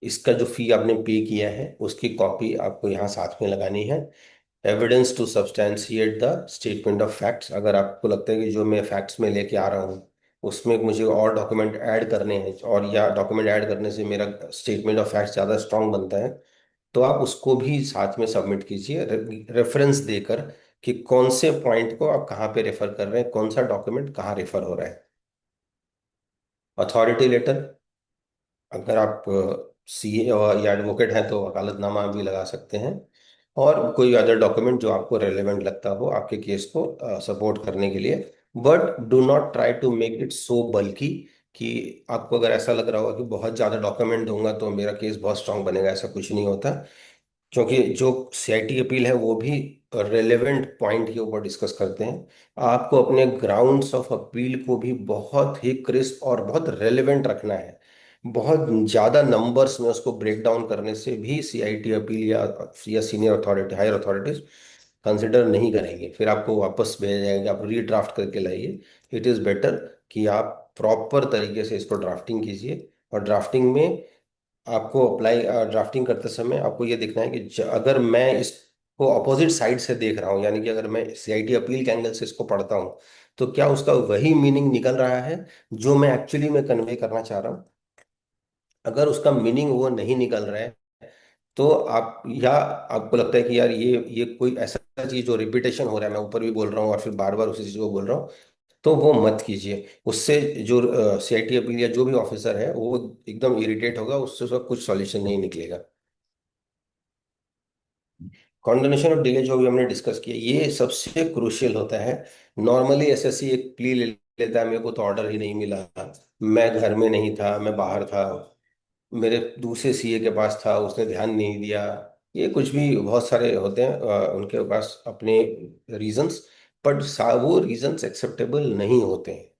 इसका जो फी आपने पे किया है उसकी कॉपी आपको यहाँ साथ में लगानी है। Evidence to substantiate the statement of facts, अगर आपको लगता है कि जो मैं फैक्ट्स में लेके आ रहा हूँ उसमें मुझे और डॉक्यूमेंट ऐड करने हैं, और या डॉक्यूमेंट ऐड करने से मेरा स्टेटमेंट ऑफ फैक्ट्स ज़्यादा स्ट्रांग बनता है, तो आप उसको भी साथ में सबमिट कीजिए, रेफरेंस देकर कि कौन से पॉइंट को आप कहाँ पे रेफर कर रहे हैं, कौन सा डॉक्यूमेंट कहाँ रेफर हो रहा है। अथॉरिटी लेटर, अगर आप सीए या एडवोकेट हैं तो वकालतनामा भी लगा सकते हैं, और कोई अदर डॉक्यूमेंट जो आपको रेलेवेंट लगता हो आपके केस को सपोर्ट करने के लिए। But do not try to make it so बल्कि कि आपको अगर ऐसा लग रहा होगा कि बहुत ज़्यादा डॉक्यूमेंट दूंगा तो मेरा केस बहुत स्ट्रांग बनेगा, ऐसा कुछ नहीं होता। क्योंकि जो सीआईटी अपील है वो भी रेलेवेंट पॉइंट के ऊपर डिस्कस करते हैं। आपको अपने ग्राउंड्स ऑफ अपील को भी बहुत ही क्रिस्प और बहुत रेलेवेंट रखना है। बहुत ज़्यादा नंबर्स में उसको ब्रेक डाउन करने से भी सीआईटी अपील या senior authority, higher authorities consider नहीं करेंगे, फिर आपको वापस भेजा जाएगा कि आप रीड्राफ्ट करके लाइए। इट इज़ बेटर कि आप प्रॉपर तरीके से इसको ड्राफ्टिंग कीजिए, और ड्राफ्टिंग में आपको अप्लाई, ड्राफ्टिंग करते समय आपको ये देखना है कि अगर मैं इसको अपोजिट साइड से देख रहा हूँ, यानी कि अगर मैं सीआईटी अपील के एंगल से इसको पढ़ता हूँ, तो क्या उसका वही मीनिंग निकल रहा है जो मैं एक्चुअली में कन्वे करना चाह रहा हूँ। अगर उसका मीनिंग वो नहीं निकल रहा है, तो आप, या आपको लगता है कि यार ये कोई ऐसा चीज जो रिपीटेशन हो रहा है, मैं ऊपर भी बोल रहा हूँ और फिर बार बार उसी चीज को बोल रहा हूँ, तो वो मत कीजिए। उससे जो सीआईटी अपील या जो भी ऑफिसर है वो एकदम इरिटेट होगा, उससे उसका कुछ सॉल्यूशन नहीं निकलेगा। कॉन्डोनेशन ऑफ डिले जो भी हमने डिस्कस किया, ये सबसे क्रूशियल होता है। नॉर्मली एसएससी एक प्ली ले लेता है, मेरे को तो ऑर्डर ही नहीं मिला, मैं घर में नहीं था, मैं बाहर था, मेरे दूसरे सीए के पास था, उसने ध्यान नहीं दिया, ये कुछ भी बहुत सारे होते हैं उनके पास अपने रीजंस, बट वो रीजंस एक्सेप्टेबल नहीं होते हैं।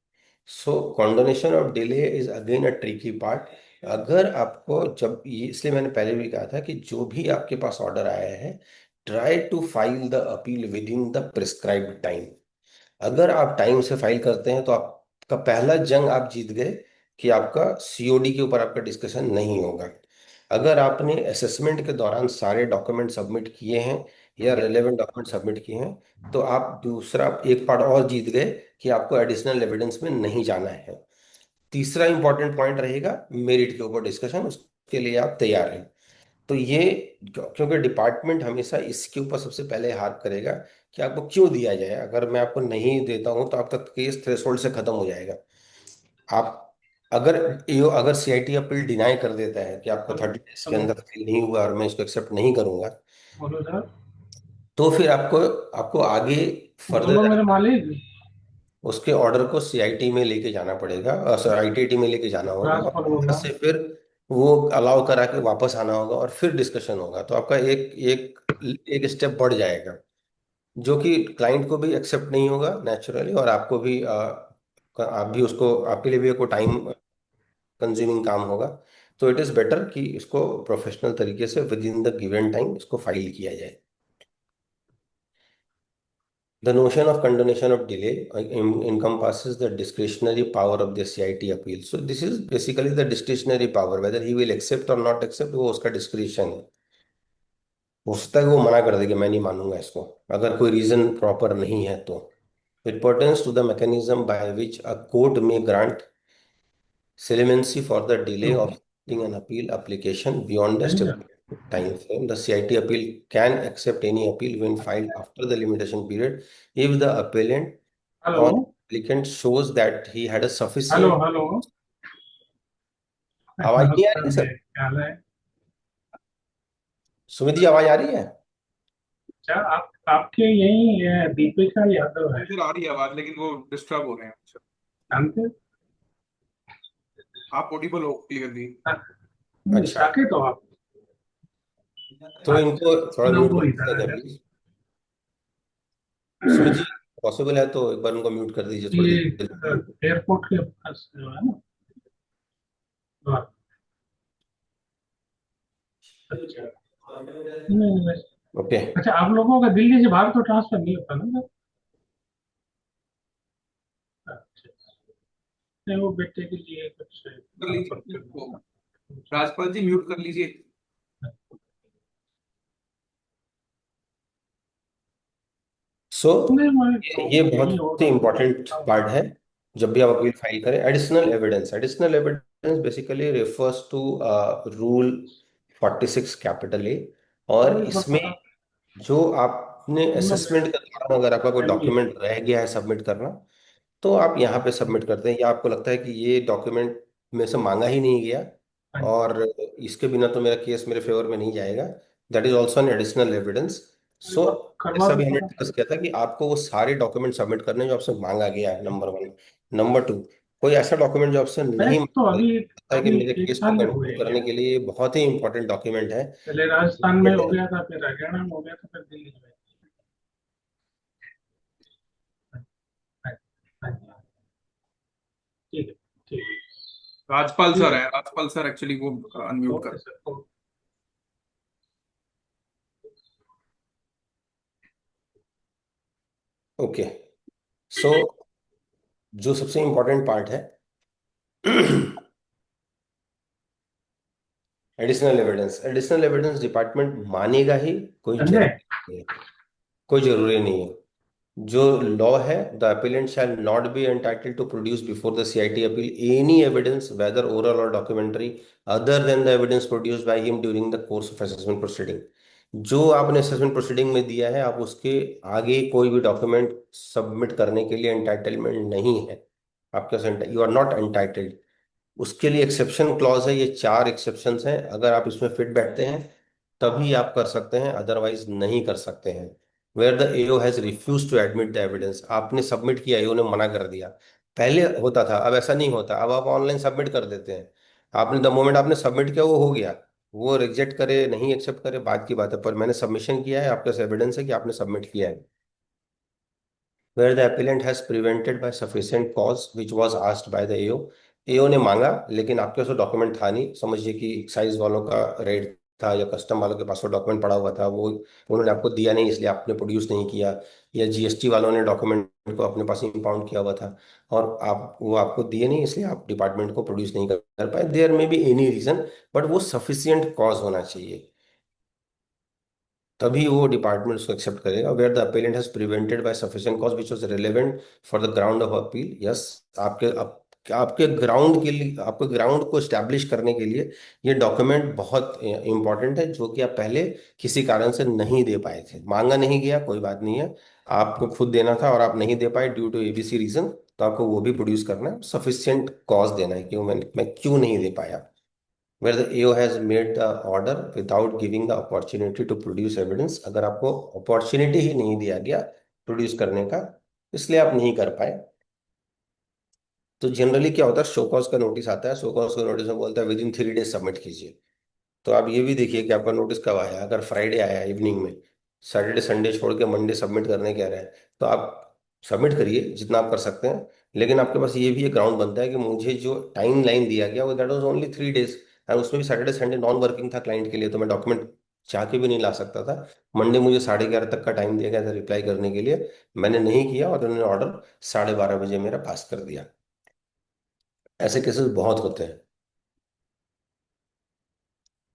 So condonation of delay is again a tricky part. अगर आपको, जब ये, इसलिए मैंने पहले भी कहा था कि जो भी आपके पास ऑर्डर आया है, try to file the appeal within the prescribed time. अगर आप टाइम से फाइल करते हैं तो आपका पहला जंग आप जीत गए कि आपका सीओडी के ऊपर आपका डिस्कशन नहीं होगा। अगर आपने असेसमेंट के दौरान सारे डॉक्यूमेंट सबमिट किए हैं या रेलेवेंट डॉक्यूमेंट सबमिट किए हैं, तो आप दूसरा एक पार्ट और जीत गए कि आपको एडिशनल एविडेंस में नहीं जाना है। तीसरा इंपॉर्टेंट पॉइंट रहेगा मेरिट के ऊपर डिस्कशन, उसके लिए आप तैयार हैं। तो ये क्योंकि डिपार्टमेंट हमेशा इसके ऊपर सबसे पहले हार्प करेगा कि आपको क्यों दिया जाए। अगर मैं आपको नहीं देता हूं तो आपका केस थ्रेशोल्ड से खत्म हो जाएगा। आप अगर अगर सीआईटी अपील डिनाई कर देता है कि आपका 30 डेज के हेलो। अंदर फाइल नहीं हुआ और मैं इसको एक्सेप्ट नहीं करूंगा, बोलो सर। तो फिर आपको आपको आगे बोलो फर्दर मेरे मालिक। उसके ऑर्डर को सीआईटी में लेके जाना पड़ेगा, सॉरी आईटीटी में लेके जाना होगा, और राजपाल बोल वहां रहा से हूँ। फिर वो अलाउ करा के वापस आना होगा और फिर डिस्कशन होगा। तो आपका एक एक एक स्टेप बढ़ जाएगा, जो कि क्लाइंट को भी एक्सेप्ट नहीं होगा नेचुरली, और आपको भी आप भी उसको, आपके लिए भी कोई टाइम कंज्यूमिंग काम होगा। तो इट इज़ बेटर कि इसको प्रोफेशनल तरीके से with in the given time इसको फाइल किया जाए। The notion of condonation of delay encompasses the discretionary power of the CIT appeal. So this is basically the discretionary power, whether he will accept or not accept, वो उसका discretion है। हो सकता है कि वो मना कर दे कि मैं नहीं मानूंगा इसको, अगर कोई रीजन प्रॉपर नहीं है तो। It pertains to the mechanism by which a court may grant clemency for the delay of submitting an appeal application beyond the stipulated time frame. The CIT appeal can accept any appeal when filed after the limitation period if the appellant hello. or applicant shows that he had a hello. sufficient। Hello. आवाज नहीं आ रही नमस्कार है जी, sir? क्या हाल है? सुमित जी आवाज आ रही है? क्या आप आपके यही दीपिका यादव है? मुझे आ रही है आवाज, लेकिन वो डिस्टर्ब हो रहे हैं मुझसे। जानते हैं? आप ऑडिबल हो क्लियरली। अच्छा, साकेत हो आप? तो अच्छा, इनको थोड़ा ना म्यूट वो कर इधर दीजिएगा है। प्लीज। सुमित जी, पॉसिबल है तो एक बार उनको म्यूट कर दीजिए थोड़ी ये देर। एयरपोर्ट के पास जो है ना, द्वार। अच्छा। नहीं नहीं, ओके। अच्छा, आप लोगों का दिल्ली से बाहर तो ट्रांसफर नहीं होता ना? सर? अच्छा। नहीं, वो बेटे के लिए कुछ कर ट्रांसफर लीजिए करना वो, था। राजपाल जी म्यूट कर लीजिए। सो नहीं, मैं तो ये यही बहुत हो ही तो इंपॉर्टेंट बताओ। पार्ट है। जब भी आप अपील फाइल करें, additional evidence basically refers to rule 46 capital A. और चलो इस बार इसमें पता। जो आपने सुनो असेसमेंट के दौरान अगर आपका कोई एमबीए। डॉक्यूमेंट रह गया है सबमिट करना, तो आप यहाँ पे सबमिट करते हैं, या आपको लगता है कि ये डॉक्यूमेंट में से मांगा ही नहीं गया हाँ जी। और इसके बिना तो मेरा केस मेरे फेवर में नहीं जाएगा, that is also an additional evidence. एक सो बार करवा ऐसा दो भी हमने पता। डिस्कस किया था कि आपको वो सारे डॉक्यूमेंट सबमिट करने जो आपसे मांगा गया है, नंबर वन। नंबर टू, कोई ऐसा डॉक्यूमेंट जो आपसे नहीं बैक तो मांगा गया, अभी लगता है कि अभी मेरे एक केस को साल हो कंटिन्यू गया करने क्या? के लिए ये बहुत ही इंपॉर्टेंट डॉक्यूमेंट है। पहले राजस्थान में हो गया था, फिर हरियाणा में हो गया था, फिर दिल्ली में। हाँ, हाँ, हाँ जी। ठीक है। ठीक है। राजपाल ठीक सर है। है, राजपाल सर एक्चुअली वो अनम्यूट ओके कर। Sir, okay. ओके। सो जो सबसे इंपॉर्टेंट पार्ट है एडिशनल एविडेंस डिपार्टमेंट मानेगा ही, कोई संजय। जरूरी नहीं है। कोई जरूरी नहीं है। जो लॉ है, the appellant shall not be entitled to produce before the CIT appeal any evidence whether oral or documentary other than the evidence produced by him during the course of assessment proceeding. जो आपने assessment proceeding में दिया है, आप उसके आगे कोई भी डॉक्यूमेंट सबमिट करने के लिए एंटाइटलमेंट नहीं है। आपके यू आर नॉट एंटाइटल्ड। उसके लिए एक्सेप्शन क्लॉज है, ये 4 एक्सेप्शंस हैं, अगर आप इसमें फिट बैठते हैं तभी आप कर सकते हैं, अदरवाइज नहीं कर सकते हैं। Where the AO has refuse to admit the evidence, आपने सबमिट किया, एओ ने मना कर दिया। पहले होता था, अब ऐसा नहीं होता, अब आप ऑनलाइन सबमिट कर देते हैं। आपने द मोमेंट आपने सबमिट किया वो हो गया। वो रिजेक्ट करे नहीं एक्सेप्ट करे बात की बात है, पर मैंने सबमिशन किया है, आपके पास एविडेंस है कि आपने सबमिट किया है। where the appellant has prevented by sufficient cause which was asked by the AO। एओ ने मांगा लेकिन आपके पास डॉक्यूमेंट था नहीं, समझिए कि एक्साइज वालों का रेड था या कस्टम वालों के पास वो डॉक्यूमेंट पड़ा हुआ था, वो उन्होंने आपको दिया नहीं इसलिए आपने प्रोड्यूस नहीं किया, या जीएसटी वालों ने डॉक्यूमेंट को अपने पास इंपाउंड किया हुआ था और आप वो आपको दिए नहीं इसलिए आप डिपार्टमेंट को प्रोड्यूस नहीं कर पाए, there may be any reason, but वो सफिशियंट कॉज होना चाहिए, तभी वो डिपार्टमेंट उसको एक्सेप्ट करेगा। Where the appellant has prevented by sufficient cause which was relevant for the ground of appeal, yes, आपके ग्राउंड के लिए, आपके ग्राउंड को स्टैब्लिश करने के लिए ये डॉक्यूमेंट बहुत इंपॉर्टेंट है, जो कि आप पहले किसी कारण से नहीं दे पाए थे, मांगा नहीं गया, कोई बात नहीं है, आपको खुद देना था और आप नहीं दे पाए ड्यू टू एबीसी रीजन, तो आपको वो भी प्रोड्यूस करना है, सफिशिएंट कॉज देना है कि मैं क्यों नहीं दे पाया। where the AO has made the order without giving the opportunity to produce evidence, अगर आपको अपॉर्चुनिटी ही नहीं दिया गया प्रोड्यूस करने का, इसलिए आप नहीं कर पाए। तो जनरली क्या होता है, शो कॉज का नोटिस आता है, शो कॉज का नोटिस में बोलता है विद इन 3 डेज सबमिट कीजिए। तो आप ये भी देखिए कि आपका नोटिस कब आया, अगर फ्राइडे आया इवनिंग में, सैटरडे संडे छोड़ के मंडे सबमिट करने कह रहे हैं, तो आप सबमिट करिए जितना आप कर सकते हैं, लेकिन आपके पास ये भी एक ग्राउंड बनता है कि मुझे जो टाइम लाइन दिया गया वो दैट वाज ओनली 3 डेज, और उसमें भी सैटरडे संडे नॉन वर्किंग था क्लाइंट के लिए, तो मैं डॉक्यूमेंट चाह के भी नहीं ला सकता था। मंडे मुझे 11:30 तक का टाइम दिया गया था रिप्लाई करने के लिए, मैंने नहीं किया और उन्होंने ऑर्डर 12:30 बजे मेरा पास कर दिया। ऐसे केसेस बहुत होते हैं।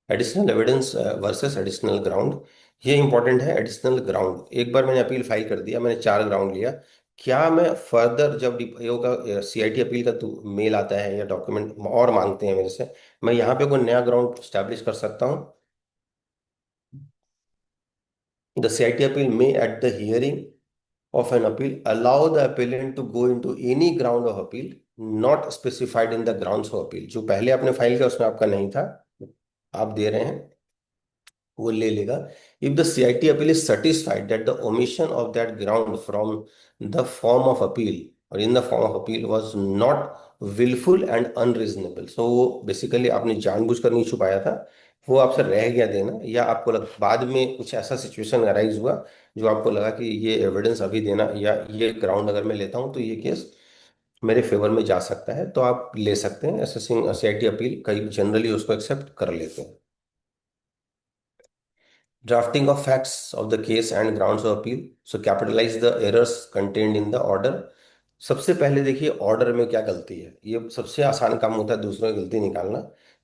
Additional evidence versus additional ground, ये इंपॉर्टेंट है। एडिशनल ग्राउंड, एक बार मैंने अपील फाइल कर दिया, मैंने 4 ग्राउंड लिया, क्या मैं फर्दर जब डीपीओ का सीआईटी अपील का मेल आता है या डॉक्यूमेंट और मांगते हैं मेरे से, मैं यहाँ पे कोई नया ग्राउंड स्टैब्लिश कर सकता हूँ? The CIT appeal may at the hearing of an appeal allow the appellant to go into any ground of appeal not specified in the grounds of appeal, जो पहले आपने फाइल किया उसमें आपका नहीं था, आप दे रहे हैं, वो ले लेगा। If the CIT appeal is satisfied that the omission of that ground from the form of appeal or in the form of appeal was not wilful and unreasonable, so वो बेसिकली आपने जानबूझकर नहीं छुपाया था, वो आपसे रह गया देना, या आपको बाद में कुछ ऐसा सिचुएशन अराइज हुआ जो आपको लगा कि ये एविडेंस अभी देना या ये ग्राउंड अगर मैं लेता हूँ तो ये केस मेरे फेवर में जा सकता है, तो आप ले सकते हैं। असेसिंग सीआईटी अपील कई जनरली उसको एक्सेप्ट कर लेते हैं। Drafting of facts of the case and grounds of appeal. So capitalize the errors contained in the order. सबसे पहले देखिए ऑर्डर में क्या गलती है, ये सबसे आसान काम होता है दूसरों की गलती निकालना।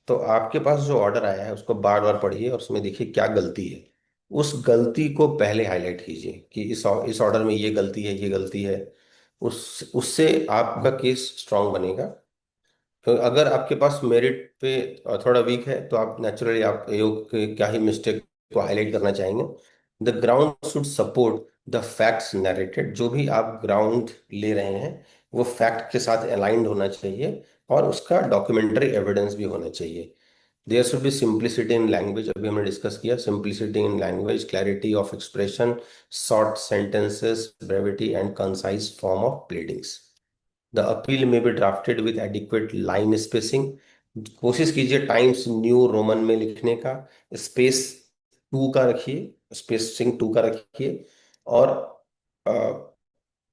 तो आपके पास जो ऑर्डर आया है उसको बार बार पढ़िए और उसमें देखिए क्या गलती है, उस गलती को पहले हाईलाइट कीजिए कि इस ऑर्डर में ये गलती है, ये गलती है, उससे आपका केस स्ट्रांग बनेगा। तो अगर आपके पास मेरिट पे थोड़ा वीक है तो आप नेचुरली आप योग के क्या ही मिस्टेक को हाईलाइट करना चाहेंगे। The ground should support the facts narrated, जो भी आप ग्राउंड ले रहे हैं वो फैक्ट के साथ अलाइंड होना चाहिए और उसका डॉक्यूमेंट्री एविडेंस भी होना चाहिए। There should be simplicity in language, अभी हमने डिस्कस किया, simplicity in language, clarity of expression, short sentences, brevity and concise form of pleadings. The appeal may be drafted with adequate line spacing, कोशिश कीजिए times new Roman में लिखने का, space 2 का रखिए, स्पेसिंग 2 का रखिए, और अ,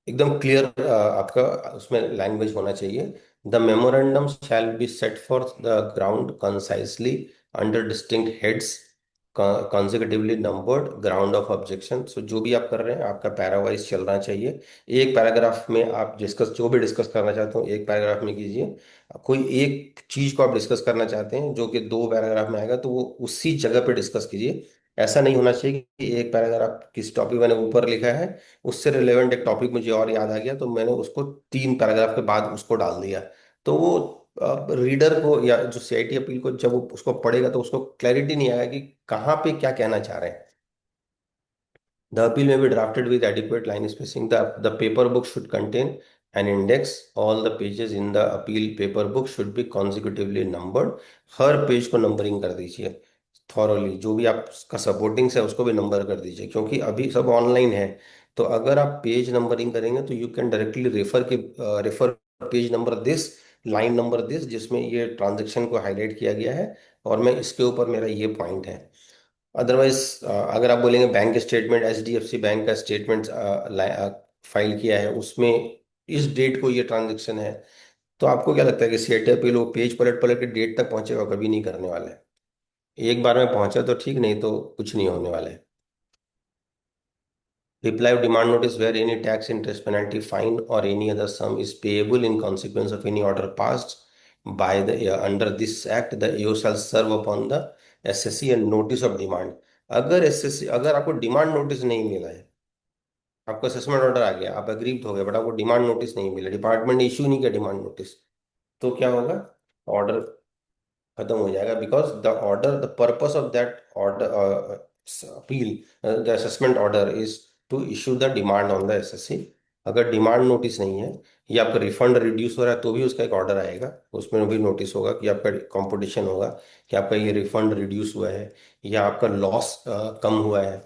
एकदम क्लियर आपका उसमें लैंग्वेज होना चाहिए। The memorandum shall be set forth the ground concisely under distinct heads consecutively numbered ground of objection. So जो भी आप कर रहे हैं आपका पैरावाइज चलना चाहिए, एक पैराग्राफ में आप डिस्कस जो भी डिस्कस करना चाहते हो एक पैराग्राफ में कीजिए, कोई एक चीज को आप डिस्कस करना चाहते हैं जो कि 2 पैराग्राफ में आएगा तो वो उसी जगह पे डिस्कस कीजिए। ऐसा नहीं होना चाहिए कि एक पैराग्राफ किसी टॉपिक मैंने ऊपर लिखा है, उससे रिलेवेंट एक टॉपिक मुझे और याद आ गया तो मैंने उसको 3 पैराग्राफ के बाद उसको डाल दिया, तो वो रीडर को या जो सीआईटी अपील को जब वो उसको पढ़ेगा तो उसको क्लैरिटी नहीं आएगा कि कहाँ पे क्या कहना चाह रहे हैं। The appeal may be drafted with adequate line spacing. The paper book should contain an index. All the pages in the appeal paper book should be consecutively numbered. Her page को नंबरिंग कर दीजिए thoroughly, जो भी आपका सपोर्टिंग्स है उसको भी number कर दीजिए, क्योंकि अभी सब ऑनलाइन है। तो अगर आप पेज नंबरिंग करेंगे तो you can directly refer page number this, line number this, जिसमें ये ट्रांजेक्शन को हाईलाइट किया गया है और मैं इसके ऊपर मेरा ये पॉइंट है। अदरवाइज अगर आप बोलेंगे बैंक स्टेटमेंट, एचडीएफसी बैंक का स्टेटमेंट फाइल किया है उसमें इस डेट को ये ट्रांजेक्शन है, तो आपको क्या लगता है कि सीएटी पे लोग पेज पलट पलट के डेट तक पहुंचेगा? कभी नहीं करने वाले हैं। एक बार में पहुंचा तो ठीक, नहीं तो कुछ नहीं होने वाला है। Reply of demand notice where any tax, interest, penalty, fine, or any other sum is payable in consequence of any order passed by the under this act, the AO shall serve upon the SSC and notice of demand। अगर SSC, अगर आपको demand notice नहीं मिला है, आपको assessment order आ गया, आप aggrieve हो गए, बट आपको डिमांड नोटिस नहीं मिला, डिपार्टमेंट ने इशू नहीं किया डिमांड नोटिस, तो क्या होगा? ऑर्डर खत्म हो जाएगा। Because the order, the purpose of that order appeal, the assessment order is to issue the demand on the assessee. अगर डिमांड नोटिस नहीं है, या आपका रिफंड रिड्यूस हो रहा है, तो भी उसका एक ऑर्डर आएगा, उसमें भी नोटिस होगा कि आपका कंपटीशन होगा, कि आपका ये रिफंड रिड्यूस हुआ है या आपका लॉस कम हुआ है,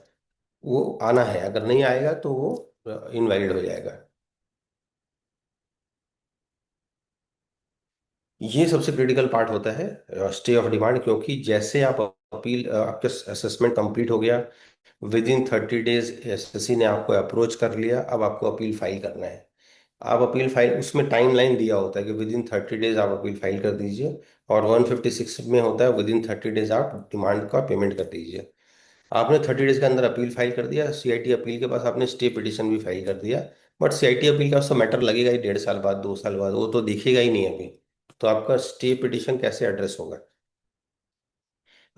वो आना है। अगर नहीं आएगा तो वो इनवैलिड हो जाएगा। ये सबसे क्रिटिकल पार्ट होता है स्टे ऑफ डिमांड, क्योंकि जैसे आप अपील, आपका असेसमेंट कंप्लीट हो गया, विद इन 30 डेज एसएससी ने आपको अप्रोच कर लिया, अब आपको अपील फाइल करना है। आप अपील फाइल, उसमें टाइम लाइन दिया होता है कि विद इन 30 डेज आप अपील फाइल कर दीजिए, और 156 में होता है विद इन 30 डेज आप डिमांड का पेमेंट कर दीजिए। आपने 30 डेज के अंदर अपील फाइल कर दिया, सीआईटी अपील के पास आपने स्टे पिटिशन भी फाइल कर दिया, बट सीआईटी अपील का उसका मैटर लगेगा ही 1.5 साल बाद, 2 साल बाद, वो तो दिखेगा ही नहीं अभी। तो आपका स्टे पिटिशन कैसे एड्रेस होगा?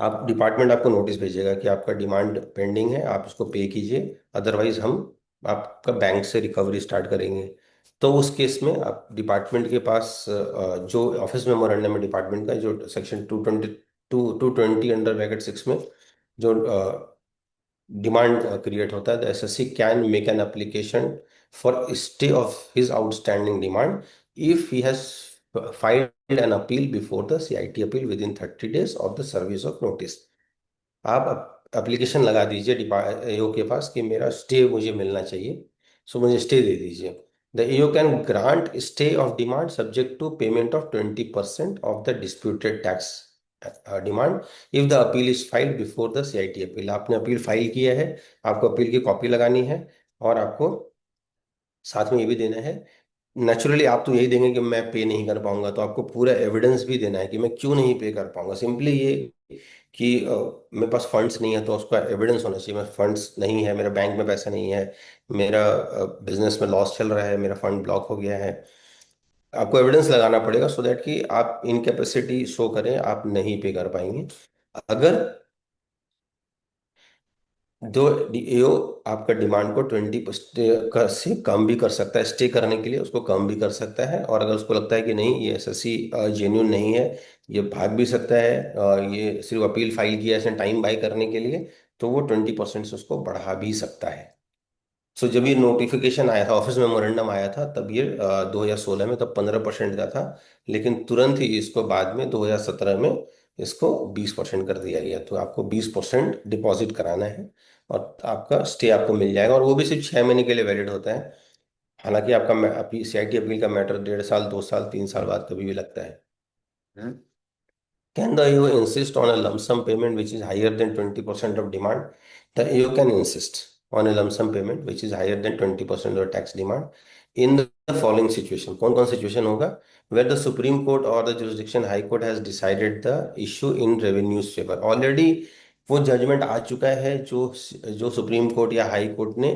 आप डिपार्टमेंट आपको नोटिस भेजेगा कि आपका डिमांड पेंडिंग है, आप इसको पे कीजिए, अदरवाइज हम आपका बैंक से रिकवरी स्टार्ट करेंगे। तो उस केस में आप डिपार्टमेंट के पास जो ऑफिस मेमोरेंडम है डिपार्टमेंट का, जो सेक्शन 220 अंडर ब्रैकेट 6 में जो डिमांड क्रिएट होता है, the assessee can make an application for stay of his outstanding demand if he has filed an appeal before the CIT appeal within 30 days of the service of notice। आप application लगा दीजिए एओ के पास कि मेरा stay मुझे मिलना चाहिए, सो मुझे स्टे दे दीजिए। The AO can grant stay of demand subject to payment of 20% of the disputed tax demand if the appeal is filed before the CIT appeal. आपने अपील फाइल किया है, आपको अपील की कॉपी लगानी है, और आपको साथ में ये भी देना है, नेचुरली आप तो यही देंगे कि मैं पे नहीं कर पाऊंगा, तो आपको पूरा एविडेंस भी देना है कि मैं क्यों नहीं पे कर पाऊंगा। सिंपली ये कि मेरे पास फंड्स नहीं है, तो उसका एविडेंस होना चाहिए, मैं फंड्स नहीं है, मेरा बैंक में पैसा नहीं है, मेरा बिजनेस में लॉस चल रहा है, मेरा फंड ब्लॉक हो गया है। आपको एविडेंस लगाना पड़ेगा, सो दैट कि आप इनकैपेसिटी शो करें, आप नहीं पे कर पाएंगे। अगर जो एओ आपका डिमांड को 20% से कम भी कर सकता है, स्टे करने के लिए उसको कम भी कर सकता है, और अगर उसको लगता है कि नहीं ये एसएससी जेन्युइन नहीं है, ये भाग भी सकता है, ये सिर्फ अपील फाइल किया है इसने टाइम बाय करने के लिए, तो वो 20% से उसको बढ़ा भी सकता है। सो जब ये नोटिफिकेशन आया था, ऑफिस मेमोरेंडम आया था, तब ये 2016 में, तब 15% का था, लेकिन तुरंत ही इसको बाद में 2017 में इसको 20% कर दिया गया। तो आपको 20% डिपॉजिट कराना है, और आपका स्टे आपको मिल जाएगा, और वो भी सिर्फ 6 महीने के लिए वैलिड होता है। हालांकि आपका सीआईटी अपील का मैटर 1.5 साल, 2 साल, 3 साल बाद कभी भी लगता है। Can the AO insist on a lump sum payment which is higher than 20% of demand? The AO can insist on a lump sum payment which is higher than 20% of tax demand in the following situation। कौन कौन situation होगा? Where the Supreme Court or the jurisdiction High Court has decided the issue in revenue's favor। Already वो judgement आ चुका है, जो जो supreme court या high court ने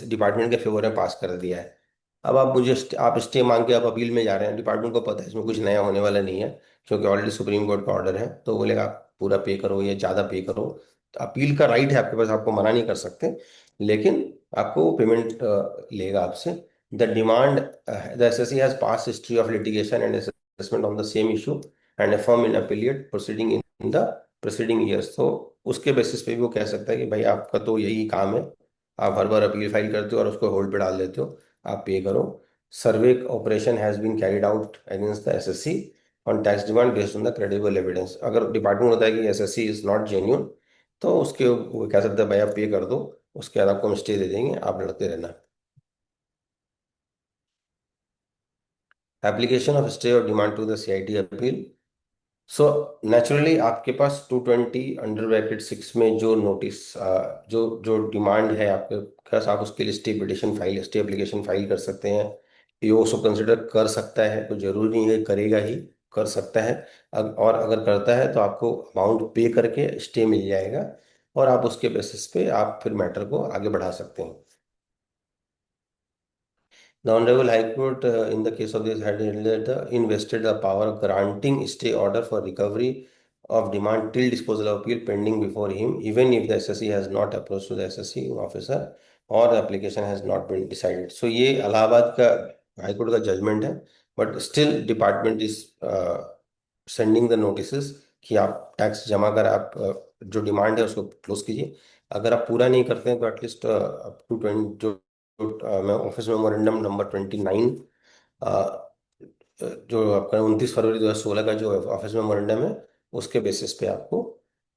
डिपार्टमेंट के फेवर में पास कर दिया है। अब आप मुझे आप स्टे मांग के आप अपील में जा रहे हैं, डिपार्टमेंट को पता है इसमें कुछ नया होने वाला नहीं है, क्योंकि ऑलरेडी सुप्रीम कोर्ट का ऑर्डर है, तो बोलेगा आप पूरा पे करो या ज़्यादा पे करो। तो अपील का राइट है आपके पास, आपको मना नहीं कर सकते, लेकिन आपको पेमेंट लेगा आपसे। The demand, the assessee has pass history of litigation and assessment on the same issue and affirm in appellate proceeding in the proceeding years. तो उसके बेसिस पे भी वो कह सकता है कि भाई आपका तो यही काम है, आप हर बार अपील फाइल करते हो और उसको होल्ड पे डाल देते हो, आप पे करो। Survey operation has been carried out against the SSC on tax demand based on the credible evidence. अगर डिपार्टमेंट होता है कि एसएससी इज नॉट जेन्यून, तो उसके वो कह सकते हैं भाई आप पे कर दो, उसके बाद आपको हम स्टे दे देंगे, आप लड़ते रहना। एप्लीकेशन ऑफ स्टे और demand to the CIT appeal. So naturally आपके पास 220 अंडर ब्रैकेट 6 में जो नोटिस, जो जो डिमांड है आपके पास, आप उसके लिए stay petition file, stay application file कर सकते हैं। ईओ उसको कंसिडर कर सकता है, तो जरूरी नहीं है करेगा ही, कर सकता है। और अगर करता है तो आपको अमाउंट पे करके स्टे मिल जाएगा, और आप उसके बेसिस पे आप फिर मैटर को आगे बढ़ा सकते हैं। The Honorable High Court, in the case of this, had held that invested the power of granting stay order for recovery of demand till disposal of appeal pending before him, even if the SSC has not approached to the SSC officer or the application has not been decided. So ये इलाहाबाद का high court का judgement है, but still department is sending the notice कि आप tax जमा कर आप जो डिमांड है उसको क्लोज कीजिए। अगर आप पूरा नहीं करते हैं तो एटलीस्ट अप टू 20 जो मैं ऑफिस मेमोरेंडम नंबर 29 जो आपका 29 फरवरी 2016 का जो ऑफिस मेमोरेंडम है, उसके बेसिस पे आपको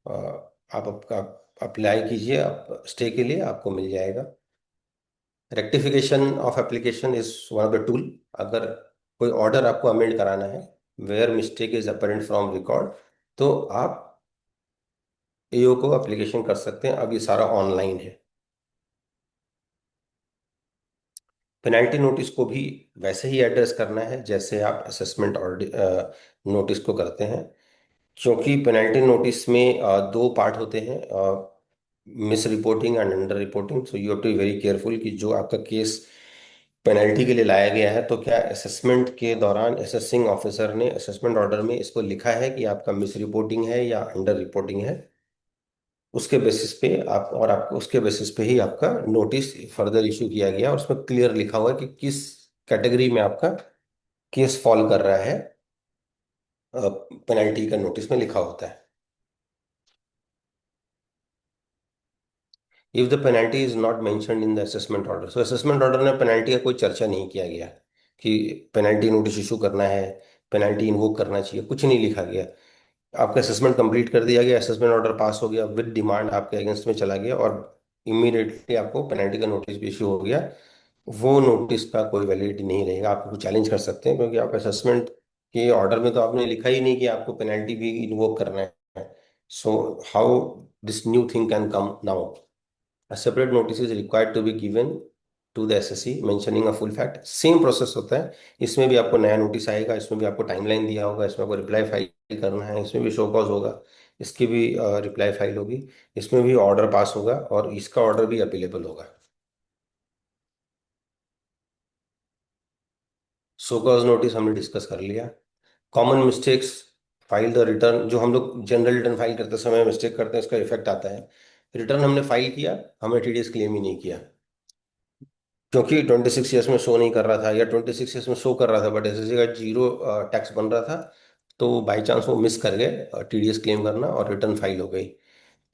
आप आपका अप्लाई कीजिए, आप स्टे के लिए आपको मिल जाएगा। Rectification of application is one of the tool. अगर कोई ऑर्डर आपको अमेंड कराना है where mistake is apparent from record, तो आप एओ को एप्लीकेशन कर सकते हैं। अब ये सारा ऑनलाइन है। पेनल्टी नोटिस को भी वैसे ही एड्रेस करना है जैसे आप असेसमेंट और नोटिस को करते हैं, क्योंकि पेनल्टी नोटिस में दो पार्ट होते हैं, miss reporting and under reporting. So you have to be very careful कि जो आपका केस पेनल्टी के लिए लाया गया है, तो क्या असेसमेंट के दौरान असेसिंग ऑफिसर ने असेसमेंट ऑर्डर में इसको लिखा है कि आपका मिस रिपोर्टिंग है या अंडर रिपोर्टिंग है। उसके बेसिस पे आप, और आपको उसके बेसिस पे ही आपका नोटिस फर्दर इशू किया गया, और उसमें क्लियर लिखा हुआ है कि किस कैटेगरी में आपका केस फॉल कर रहा है। पेनल्टी का नोटिस में लिखा होता है। If the penalty is not mentioned in the assessment order, so assessment order में पेनल्टी का कोई चर्चा नहीं किया गया कि पेनल्टी नोटिस इशू करना है, पेनल्टी इन्वोक करना चाहिए, कुछ नहीं लिखा गया। आपका असेसमेंट कंप्लीट कर दिया गया, असेसमेंट ऑर्डर पास हो गया, विद डिमांड आपके अगेंस्ट में चला गया, और इमीडिएटली आपको पेनल्टी का नोटिस भी इशू हो गया। वो नोटिस का कोई वैलिडिटी नहीं रहेगा। आप कुछ चैलेंज कर सकते हैं, क्योंकि आप असेसमेंट के ऑर्डर में तो आपने लिखा ही नहीं कि आपको पेनल्टी भी इन्वोक करना है। So how this new thing can come now? A separate notice is required to be given to the SSC mentioning a full fact। Same process होता है, इसमें भी आपको नया नोटिस आएगा, इसमें भी आपको टाइमलाइन दिया होगा, इसमें आपको रिप्लाई फाइल करना है, इसमें भी शो कॉज होगा, इसकी भी रिप्लाई फाइल होगी, इसमें भी ऑर्डर पास होगा, और इसका ऑर्डर भी अपीलेबल होगा। शो कॉज नोटिस हमने डिस्कस कर लिया। Common mistakes, file the return. जो हम लोग जनरल रिटर्न फाइल करते समय मिस्टेक करते हैं, इसका इफेक्ट आता है। रिटर्न हमने फाइल किया, हमने टीडीएस क्लेम ही नहीं किया, क्योंकि 26 ईयर्स में शो नहीं कर रहा था, या 26 ईयर्स में शो कर रहा था बट एसएससी का जीरो टैक्स बन रहा था, तो बाई चांस वो मिस कर गए टीडीएस क्लेम करना, और रिटर्न फाइल हो गई।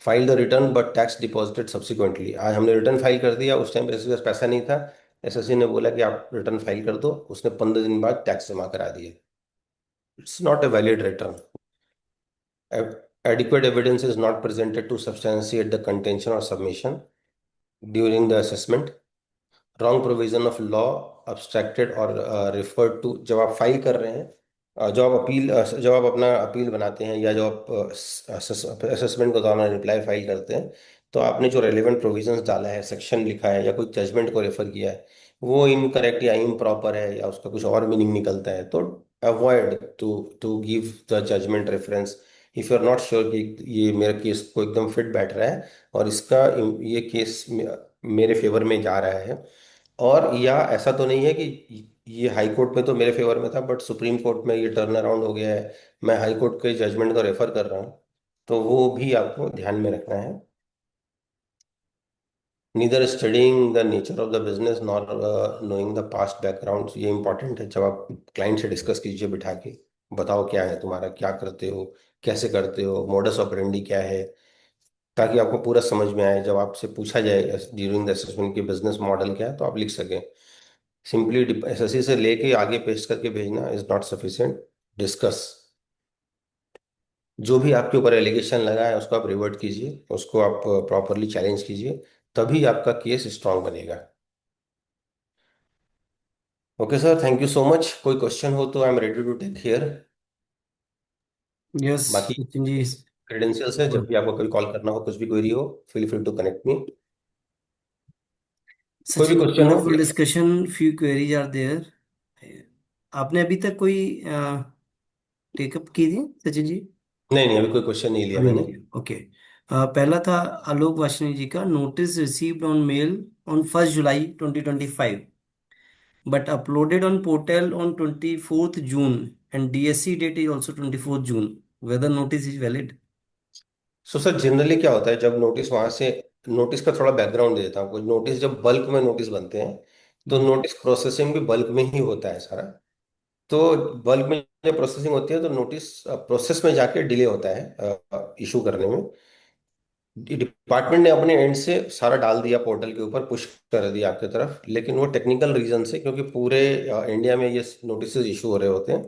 File the return but tax deposited subsequently. आज हमने रिटर्न फाइल कर दिया, उस टाइम एसएससी के पास पैसा नहीं था, एसएससी ने बोला कि आप रिटर्न फाइल कर दो, उसने 15 दिन बाद टैक्स जमा करा दिया। It's not a valid return. adequate evidence is not presented to substantiate the contention or submission during the assessment। Wrong provision of law abstracted or referred to. जब आप फाइल कर रहे हैं, जब आप अपना अपील बनाते हैं, या जब आप असेसमेंट के दौरान रिप्लाई फाइल करते हैं, तो आपने जो रेलिवेंट प्रोविजंस डाला है, सेक्शन लिखा है, या कोई जजमेंट को रेफर किया है, वो इनकरेक्ट या इम्प्रॉपर है, या उसका कुछ और मीनिंग निकलता है, तो avoid to to give the judgement reference if you are not sure कि ये मेरे केस को एकदम फिट बैठ रहा है, और इसका ये केस मेरे फेवर में जा रहा है। और या ऐसा तो नहीं है कि ये हाई कोर्ट में तो मेरे फेवर में था, बट सुप्रीम कोर्ट में ये टर्न अराउंड हो गया है, मैं हाई कोर्ट के जजमेंट को रेफर कर रहा हूँ, तो वो भी आपको ध्यान में रखना है। Neither studying the nature of the business nor knowing the past background. ये इंपॉर्टेंट है। जब आप क्लाइंट से डिस्कस कीजिए बिठा के, बताओ क्या है तुम्हारा, क्या करते हो, कैसे करते हो, मोडस ऑपरेंडी क्या है, ताकि आपको पूरा समझ में आए। जब आपसे पूछा जाए ड्यूरिंग द असेसमेंट की बिजनेस मॉडल क्या है, तो आप लिख सकें। सिंपली एसएससी से लेके आगे पेस्ट करके भेजना इज नॉट सफिशिएंट। डिस्कस। जो भी आपके ऊपर एलिगेशन लगा है उसको आप रिवर्ट कीजिए, उसको आप प्रॉपरली चैलेंज कीजिए, तभी आपका केस स्ट्रांग बनेगा। Okay sir, thank you so much. कोई क्वेश्चन हो तो I am ready to take here. Yes बाकी सचिन जी। क्रेडेंशियल्स है, जब भी आपको कभी कॉल करना हो, कुछ भी क्वेरी हो, feel free to connect me. कोई भी सचिन क्वेश्चन हो। Wonderful discussion, few queries are there. आपने अभी तक कोई टेकअप की थी सचिन जी? नहीं नहीं, अभी कोई क्वेश्चन नहीं लिया अभी मैंने। नहीं किया, ओके। पहला था आलोक वार्ष्णेय जी का, notice received on mail on 1 July 2025 but uploaded on portal on 24th June and DSC date is also 24th June. Whether notice is valid? So sir generally क्या होता है जब नोटिस वहां से, नोटिस का थोड़ा बैकग्राउंड दे देता हूँ। कुछ नोटिस जब बल्क में नोटिस बनते हैं तो हम्म, नोटिस प्रोसेसिंग भी बल्क में ही होता है सारा। तो बल्क में जब प्रोसेसिंग होती है तो नोटिस प्रोसेस में जाके डिले होता है इशू करने में। डिपार्टमेंट ने अपने एंड से सारा डाल दिया पोर्टल के ऊपर, पुश कर दिया आपकी तरफ, लेकिन वो टेक्निकल रीजन से, क्योंकि पूरे इंडिया में ये नोटिस इशू हो रहे होते हैं,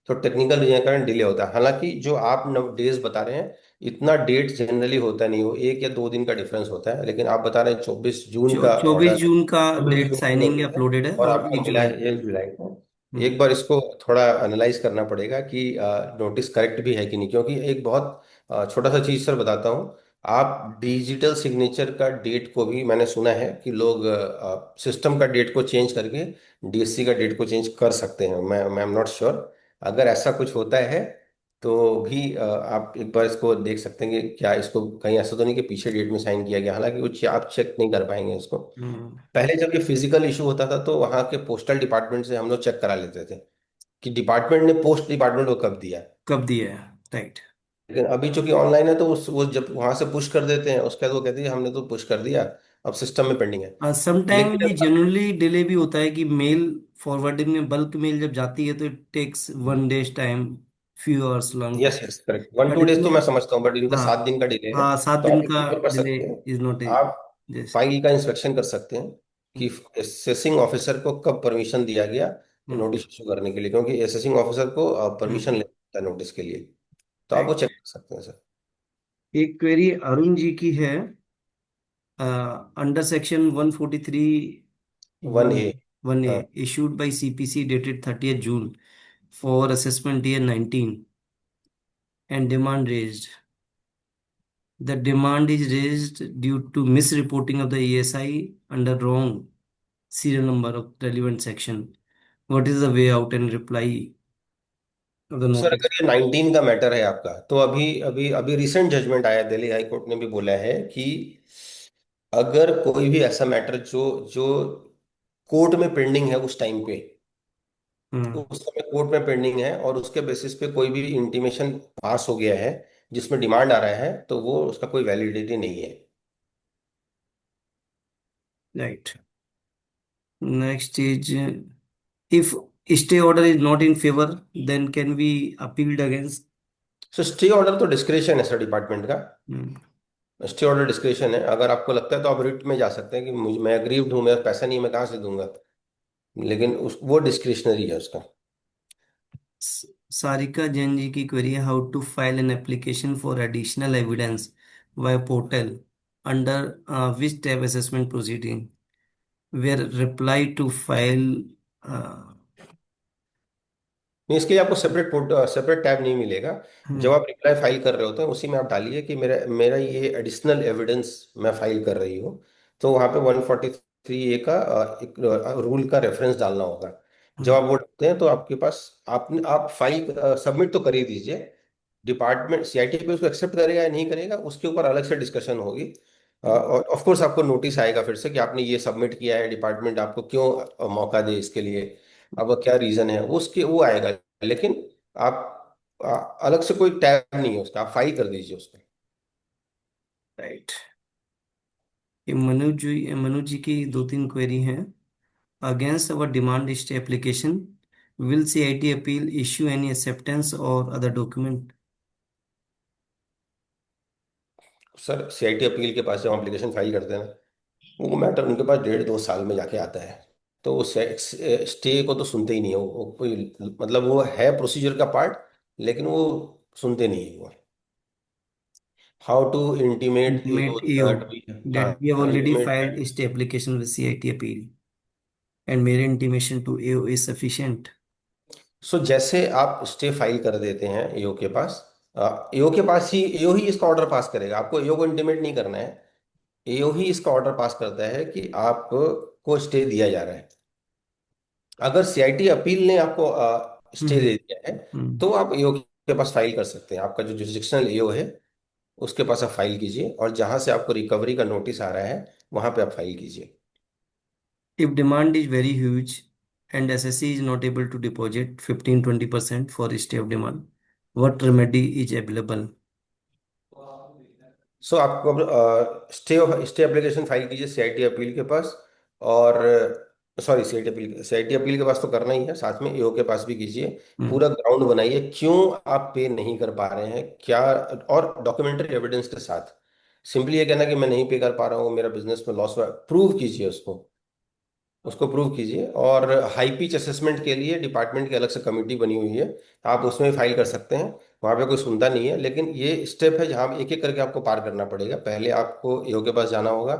तो टेक्निकल रीजन के कारण डिले होता है। हालांकि जो आप डेज बता रहे हैं, इतना डेट जनरली होता नहीं, हो 1 या 2 दिन का डिफरेंस होता है। लेकिन आप बता रहे हैं 24 जून का 24 ऑर्डर, जून का 24 डेट जून को साइनिंग नोटिस है, अपलोडेड है और और आपको 1 मिला जुलाई है 1 जुलाई को। हम्म, एक बार इसको थोड़ा एनालाइज करना पड़ेगा कि नोटिस करेक्ट भी है कि नहीं, क्योंकि एक बहुत छोटा सा चीज सर बताता हूँ। आप डिजिटल सिग्नेचर का डेट को भी, मैंने सुना है कि लोग सिस्टम का डेट को चेंज करके डीएससी का डेट को चेंज कर सकते हैं। मैं एम नॉट श्योर। अगर ऐसा कुछ होता है तो भी आप एक बार इसको देख सकते हैं कि क्या इसको कहीं ऐसा तो नहीं कि पीछे डेट में साइन किया गया। हालांकि कुछ आप चेक नहीं कर पाएंगे इसको। हम्म, पहले जब ये फिजिकल इशू होता था तो वहाँ के पोस्टल डिपार्टमेंट से हम लोग चेक करा लेते थे कि डिपार्टमेंट ने पोस्ट डिपार्टमेंट को कब दिया। कब दिया है, राइट। लेकिन अभी चूंकि ऑनलाइन है तो उस वो जब वहां से पुश कर देते हैं उसके बाद वो कहते हैं हमने तो पुश कर दिया, अब सिस्टम में पेंडिंग है। समटाइम लेकिन ये जनरली डिले भी होता है कि मेल फॉरवर्डिंग में बल्क मेल जब जाती है तो it takes 1 days time, few hours long yes time. Yes correct, one but two days तो इसमें मैं समझता हूँ, बट इनका हाँ 7 दिन का डिले है। हाँ, सात तो दिन आप एक का चीज और कर डिले सकते हैं, इज नॉट ए आप जस्ट। फाइल का इंस्पेक्शन कर सकते हैं कि असेसिंग ऑफिसर को कब परमिशन दिया गया नोटिस इशू करने के लिए, क्योंकि असेसिंग ऑफिसर को परमिशन लेना होता है नोटिस के लिए। तो आप वो राइट। चेक कर सकते हैं सर। एक क्वेरी अरुण जी की है, अंडर सेक्शन 143 वन वन ए वन ए हाँ issued by CPC dated 30th June for assessment year 19 and demand raised. The demand is raised due to misreporting of the ESI under wrong serial number of relevant section. What is the way out and reply of the sir, notice? अगर ये 19 का matter है आपका, तो अभी अभी अभी recent judgement आया, दिल्ली हाई कोर्ट ने भी बोला है कि अगर कोई भी ऐसा मैटर जो जो कोर्ट में पेंडिंग है उस टाइम पे, हम्म, उस समय कोर्ट में पेंडिंग है और उसके बेसिस पे कोई भी इंटीमेशन पास हो गया है जिसमें डिमांड आ रहा है, तो वो उसका कोई वैलिडिटी नहीं है। right. Next is if stay order is not in favor, then can we appealed against? So stay order तो डिस्क्रेशन है सर डिपार्टमेंट का। Hmm. स्टे ऑर्डर डिस्क्रेशन है, अगर आपको लगता है तो आप रिट में जा सकते हैं कि मुझे, मैं अग्रीव्ड हूँ, मेरा पैसा नहीं है, मैं कहाँ से दूंगा। लेकिन उस वो डिस्क्रिशनरी है उसका। Sarika Jain ji की query है, how to file an application for additional evidence via portal under which tab assessment proceeding where reply to file uh, नहीं, इसके लिए आपको सेपरेट टैब नहीं मिलेगा। जब हम्म, आप रिप्लाई फाइल कर रहे होते हैं उसी में आप डालिए कि मेरा मेरा ये एडिशनल एविडेंस मैं फाइल कर रही हूँ। तो वहाँ पे 143A का एक रूल का रेफरेंस डालना होगा। जब हम्म, आप वो डालते हैं तो आपके पास, आप फाइल सबमिट तो कर ही दीजिए। डिपार्टमेंट सीआईटी पे उसको एक्सेप्ट करेगा या नहीं करेगा उसके ऊपर अलग से डिस्कशन होगी। और ऑफ कोर्स आपको नोटिस आएगा फिर से कि आपने ये सबमिट किया है, डिपार्टमेंट आपको क्यों मौका दे इसके लिए, अब क्या रीजन है वो, उसके वो आएगा। लेकिन आप अलग से कोई टैब नहीं है उसका, आप फाइल कर दीजिए उसको। राइट। ये मनु जी की दो तीन क्वेरी हैं। Against our demand stay application will CIT appeal issue any acceptance or other document? Sir CIT appeal के पास जब एप्लीकेशन फाइल करते हैं ना, वो मैटर उनके पास 1.5-2 साल में जाके आता है। तो वो स्टे को तो सुनते ही नहीं है वो कोई, मतलब वो है प्रोसीजर का पार्ट, लेकिन वो सुनते नहीं है वो। How to intimate Intimate EO AO that we, हाँ, that we have already intimate. filed stay application with CIT appeal and mere intimation to AO is sufficient. सो जैसे आप स्टे फाइल कर देते हैं एओ के पास, एओ के पास ही, एओ ही इसका ऑर्डर पास करेगा, आपको एओ को इंटीमेट नहीं करना है। एओ ही इसका ऑर्डर पास करता है कि आपको स्टे दिया जा रहा है। अगर सीआईटी अपील ने आपको स्टे हम्म, दे दिया है हम्म, तो आप एओ के पास फाइल कर सकते हैं, आपका जो जुरिस्डिक्शनल एओ है उसके पास आप फाइल कीजिए, और जहां से आपको रिकवरी का नोटिस आ रहा है वहां पे आप फाइल कीजिए। If demand is very huge and SSC is not able to deposit 15-20% for stay of demand, what remedy is available? सो आपको अब स्टे स्टे एप्लीकेशन फाइल कीजिए सीआईटी अपील के पास, और सॉरी सीआईटी अपील के पास तो करना ही है, साथ में एओ के पास भी कीजिए। हम्म, पूरा ग्राउंड बनाइए क्यों आप पे नहीं कर पा रहे हैं क्या, और डॉक्यूमेंट्री एविडेंस के साथ। सिंपली ये कहना कि मैं नहीं पे कर पा रहा हूँ, मेरा बिजनेस में लॉस हुआ, प्रूव कीजिए उसको, उसको प्रूव कीजिए। और हाई पिच असेसमेंट के लिए डिपार्टमेंट की अलग से कमेटी बनी हुई है, आप उसमें भी फाइल कर सकते हैं, वहाँ पे कोई सुनता नहीं है। लेकिन ये स्टेप है जहाँ एक एक करके आपको पार करना पड़ेगा। पहले आपको ईओ के पास जाना होगा,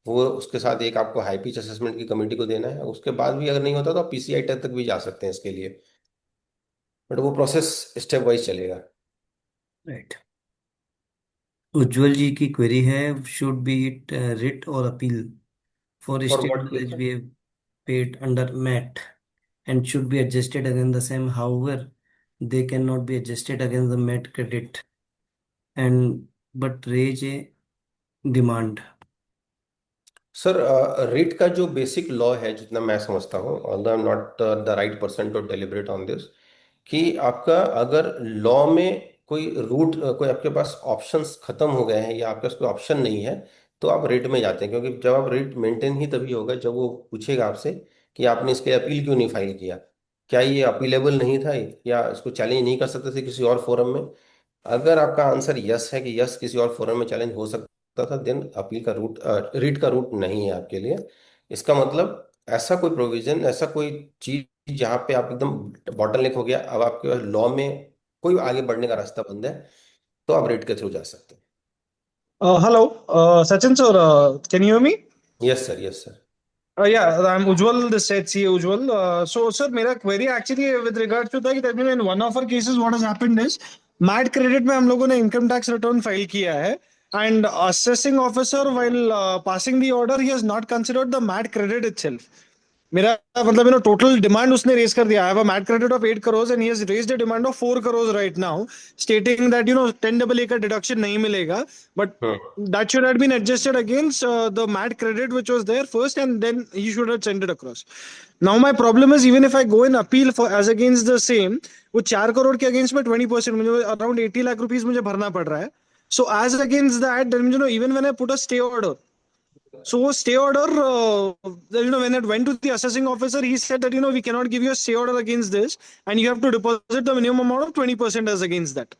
वो उसके साथ एक आपको हाई पिच असेसमेंट की कमेटी को देना है, उसके बाद भी अगर नहीं होता तो आप पीसीआई तक भी जा सकते हैं इसके लिए, बट वो प्रोसेस स्टेप वाइज चलेगा। right. उज्जवल जी की क्वेरी है, should be it writ or appeal for for state what? Knowledge we have paid under MAT and should be adjusted against the same. However, they cannot be adjusted against the MAT credit and but raise a demand. Sir rate का जो basic law है, जितना मैं समझता हूँ, although I am not the right person to deliberate on this, कि आपका अगर लॉ में कोई रूट, कोई आपके पास ऑप्शंस खत्म हो गए हैं या आपके पास कोई ऑप्शन नहीं है, तो आप रेट में जाते हैं। क्योंकि जब आप रेट मेंटेन ही तभी होगा जब वो पूछेगा आपसे कि आपने इसके अपील क्यों नहीं फाइल किया, क्या ये अपीलेबल नहीं था, या इसको चैलेंज नहीं कर सकते थे किसी और फोरम में। अगर आपका आंसर यस है कि यस किसी और फोरम में चैलेंज हो सकता था, देन अपील का रूट, रीट का रूट नहीं है आपके लिए। इसका मतलब ऐसा कोई प्रोविजन, ऐसा कोई चीज जहाँ पे आप एकदम बॉटलनेक हो गया, अब आपके पास लॉ में कोई आगे बढ़ने का रास्ता बंद है, तो आप रेट के थ्रू जा सकते हैं। Hello, Sachin sir, can you hear me? Yes sir, yes sir. Yeah, I'm Ujwal, the said CA Ujwal. So, sir, मेरा query actually with regards to that in one of our cases, what has happened is MAT credit में हम लोगों ने income tax return file किया है, and assessing officer while passing the order, he has not considered the MAT credit itself. मेरा मतलब total demand उसने raise कर दिया। I have a MAT credit of 8 crore and he has raised a demand of 4 crore right now, stating that 10 AA का deduction नहीं मिलेगा, but hmm. that should have been adjusted against the MAT credit which was there first, and then he should have sent it across. Now my problem is, even if I go in appeal for as against the same, वो 4 करोड़ के against में 20% मुझे around 80 lakh rupees मुझे भरना पड़ रहा है। So as against that, then even when I put a stay order, so stay order, when it went to the assessing officer, he said that we cannot give you a stay order against this, and you have to deposit the minimum amount of 20% as against that.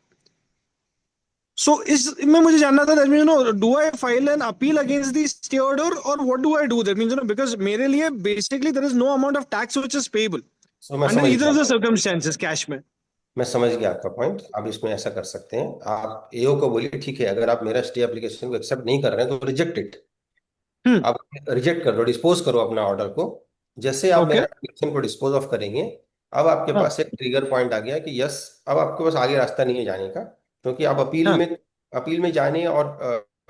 So इसमें मुझे जानना था, that means, do I file an appeal against the stay order, or what do I do? That means, because मेरे लिए basically there is no amount of tax which is payable सो मैं under समझ either गया, of the circumstances cash में। मैं समझ गया आपका पॉइंट। आप इसमें ऐसा कर सकते हैं, आप एओ को बोलिए ठीक है, अगर आप मेरा स्टे एप्लीकेशन को एक्सेप्ट नहीं कर रहे हैं तो रिजेक्ट इट। हम्म। आप रिजेक्ट कर दो, डिस्पोज करो अपना ऑर्डर को। जैसे आप ओके। मेरा एप्लीकेशन को डिस्पोज ऑफ करेंगे, अब आपके हाँ। पास एक ट्रिगर पॉइंट आ गया कि यस, अब आपके पास आगे रास्ता नहीं है जाने का, क्योंकि आप हाँ। अपील में जाने और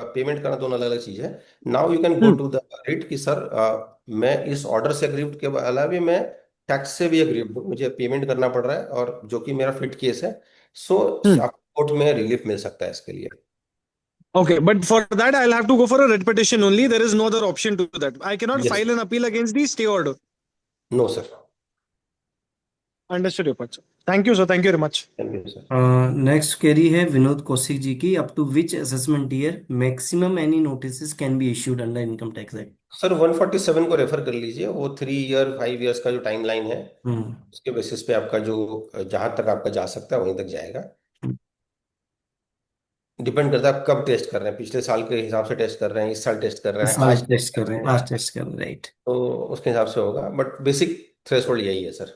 पेमेंट करना दोनों अलग अलग चीज है। Now you can go hmm. To the writ कि सर मैं इस ऑर्डर से अग्रीव्ड के अलावा मैं टैक्स से भी अग्रीव्ड हूँ, मुझे पेमेंट करना पड़ रहा है, और जो कि मेरा फिट केस है। सो हम्म। आपको कोर्ट में रिलीफ मिल सकता है इसके लिए। Okay, but for that I'll have to go for a writ petition only. There is no other option to that. I cannot yes. file an appeal against the stay order. No sir. Understood your point, sir. Thank you, sir. Thank you very much. Thank you sir. Next query है विनोद कौशिक जी की, up to which assessment year maximum any notice can be issued under income tax act? Sir 147 को refer कर लीजिए, वो 3 year 5 years का जो time line है, हम्म। उसके बेसिस पे आपका जो जहां तक आपका जा सकता है वहीं तक जाएगा। डिपेंड करता है आप कब टेस्ट कर रहे हैं, पिछले साल के हिसाब से टेस्ट कर रहे हैं, इस साल टेस्ट कर रहे इस हैं, साल आज टेस्ट कर कर रहे रहे हैं, हैं, आज टेस्ट कर रहे हैं, राइट। तो उसके हिसाब से होगा, बट बेसिक थ्रेशोल्ड यही है sir.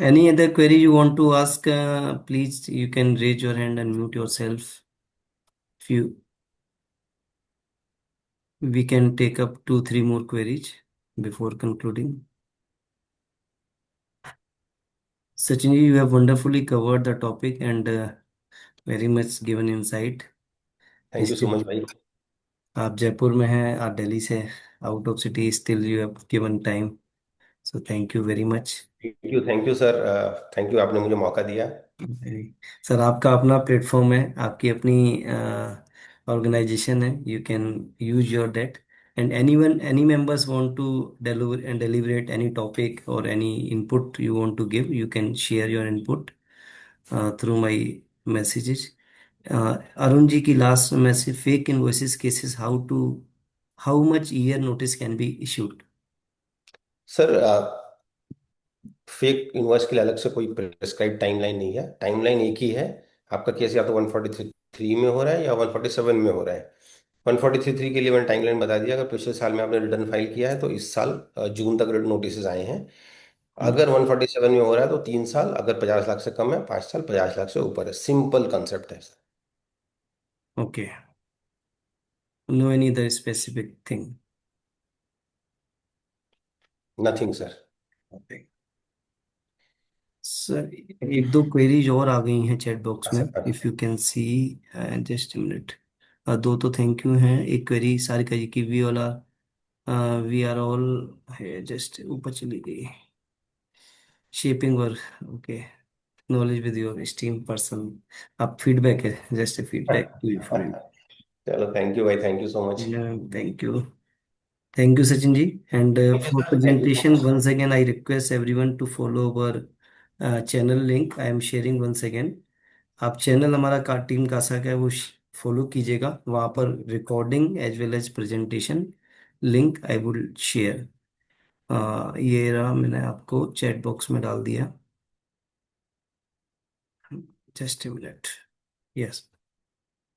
Any other query you want to ask? Please, you can raise your hand and mute yourself. If you, we can take up 2, 3 more queries before concluding. Sachin, you have wonderfully covered the topic and very much given insight. Thank you so Still, much भाई। आप जयपुर में हैं, आप दिल्ली से out of city, still you have given time. So thank you very much. Thank you sir, thank you, आपने मुझे मौका दिया। सर आपका अपना प्लेटफॉर्म है, आपकी अपनी ऑर्गेनाइजेशन है, you can use your date and anyone any members want to deliver and deliberate any topic or any input you want to give, you can share your input through my messages. Arun ji की last message, fake invoices cases, how much year notice can be issued? Sir fake invoice के लिए अलग से कोई prescribe timeline नहीं है, timeline एक ही है। आपका केस या तो 143 में हो रहा है या 147 में हो रहा है। 143 के लिए मैंने टाइमलाइन बता दिया, अगर पिछले साल में आपने रिटर्न फाइल किया है तो इस साल जून तक रिटर्न नोटिस आए हैं। अगर 147 में हो रहा है तो 3 साल, अगर 50 लाख से कम है 5 साल, 50 लाख से ऊपर है। सिंपल कंसेप्ट है। Okay, no any other specific thing. Nothing sir. Okay. Sir एक दो क्वेरीज और आ गई हैं चैट बॉक्स में, sir if you can see, just minute. दो तो थैंक यू हैं, एक क्वेरी सारिका जी की, वी वाला वी आर ऑल है, जस्ट ऊपर चली गई, shaping work, okay, knowledge with your steam person, आप फीडबैक है, just feedback to you for you. चलो, थैंक यू भाई, thank you so much. Thank you, thank you Sachin ji, and thank you for sir, thank you so presentation much. once again I request everyone to follow our channel link I am sharing once again। आप channel हमारा का team Kasa का है वो follow कीजिएगा, वहाँ पर recording as well as presentation link I will share. ये रहा, मैंने आपको चैट बॉक्स में डाल दिया, just a minute. Yes,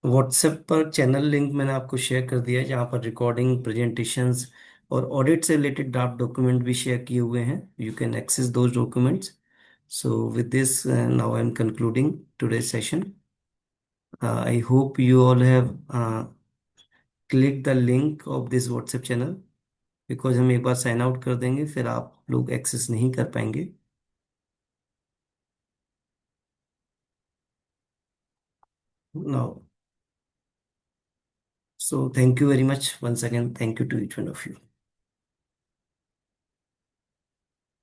WhatsApp पर चैनल लिंक मैंने आपको शेयर कर दिया है, जहाँ पर रिकॉर्डिंग, प्रेजेंटेशंस और ऑडिट से रिलेटेड ड्राफ्ट डॉक्यूमेंट भी शेयर किए हुए हैं, you can access those documents. So with this now I am concluding today session. I hope you all have click the link of this WhatsApp channel, because हम एक बार sign out कर देंगे फिर आप लोग एक्सेस नहीं कर पाएंगे। Now, so thank you very much once again, thank you to each one of you।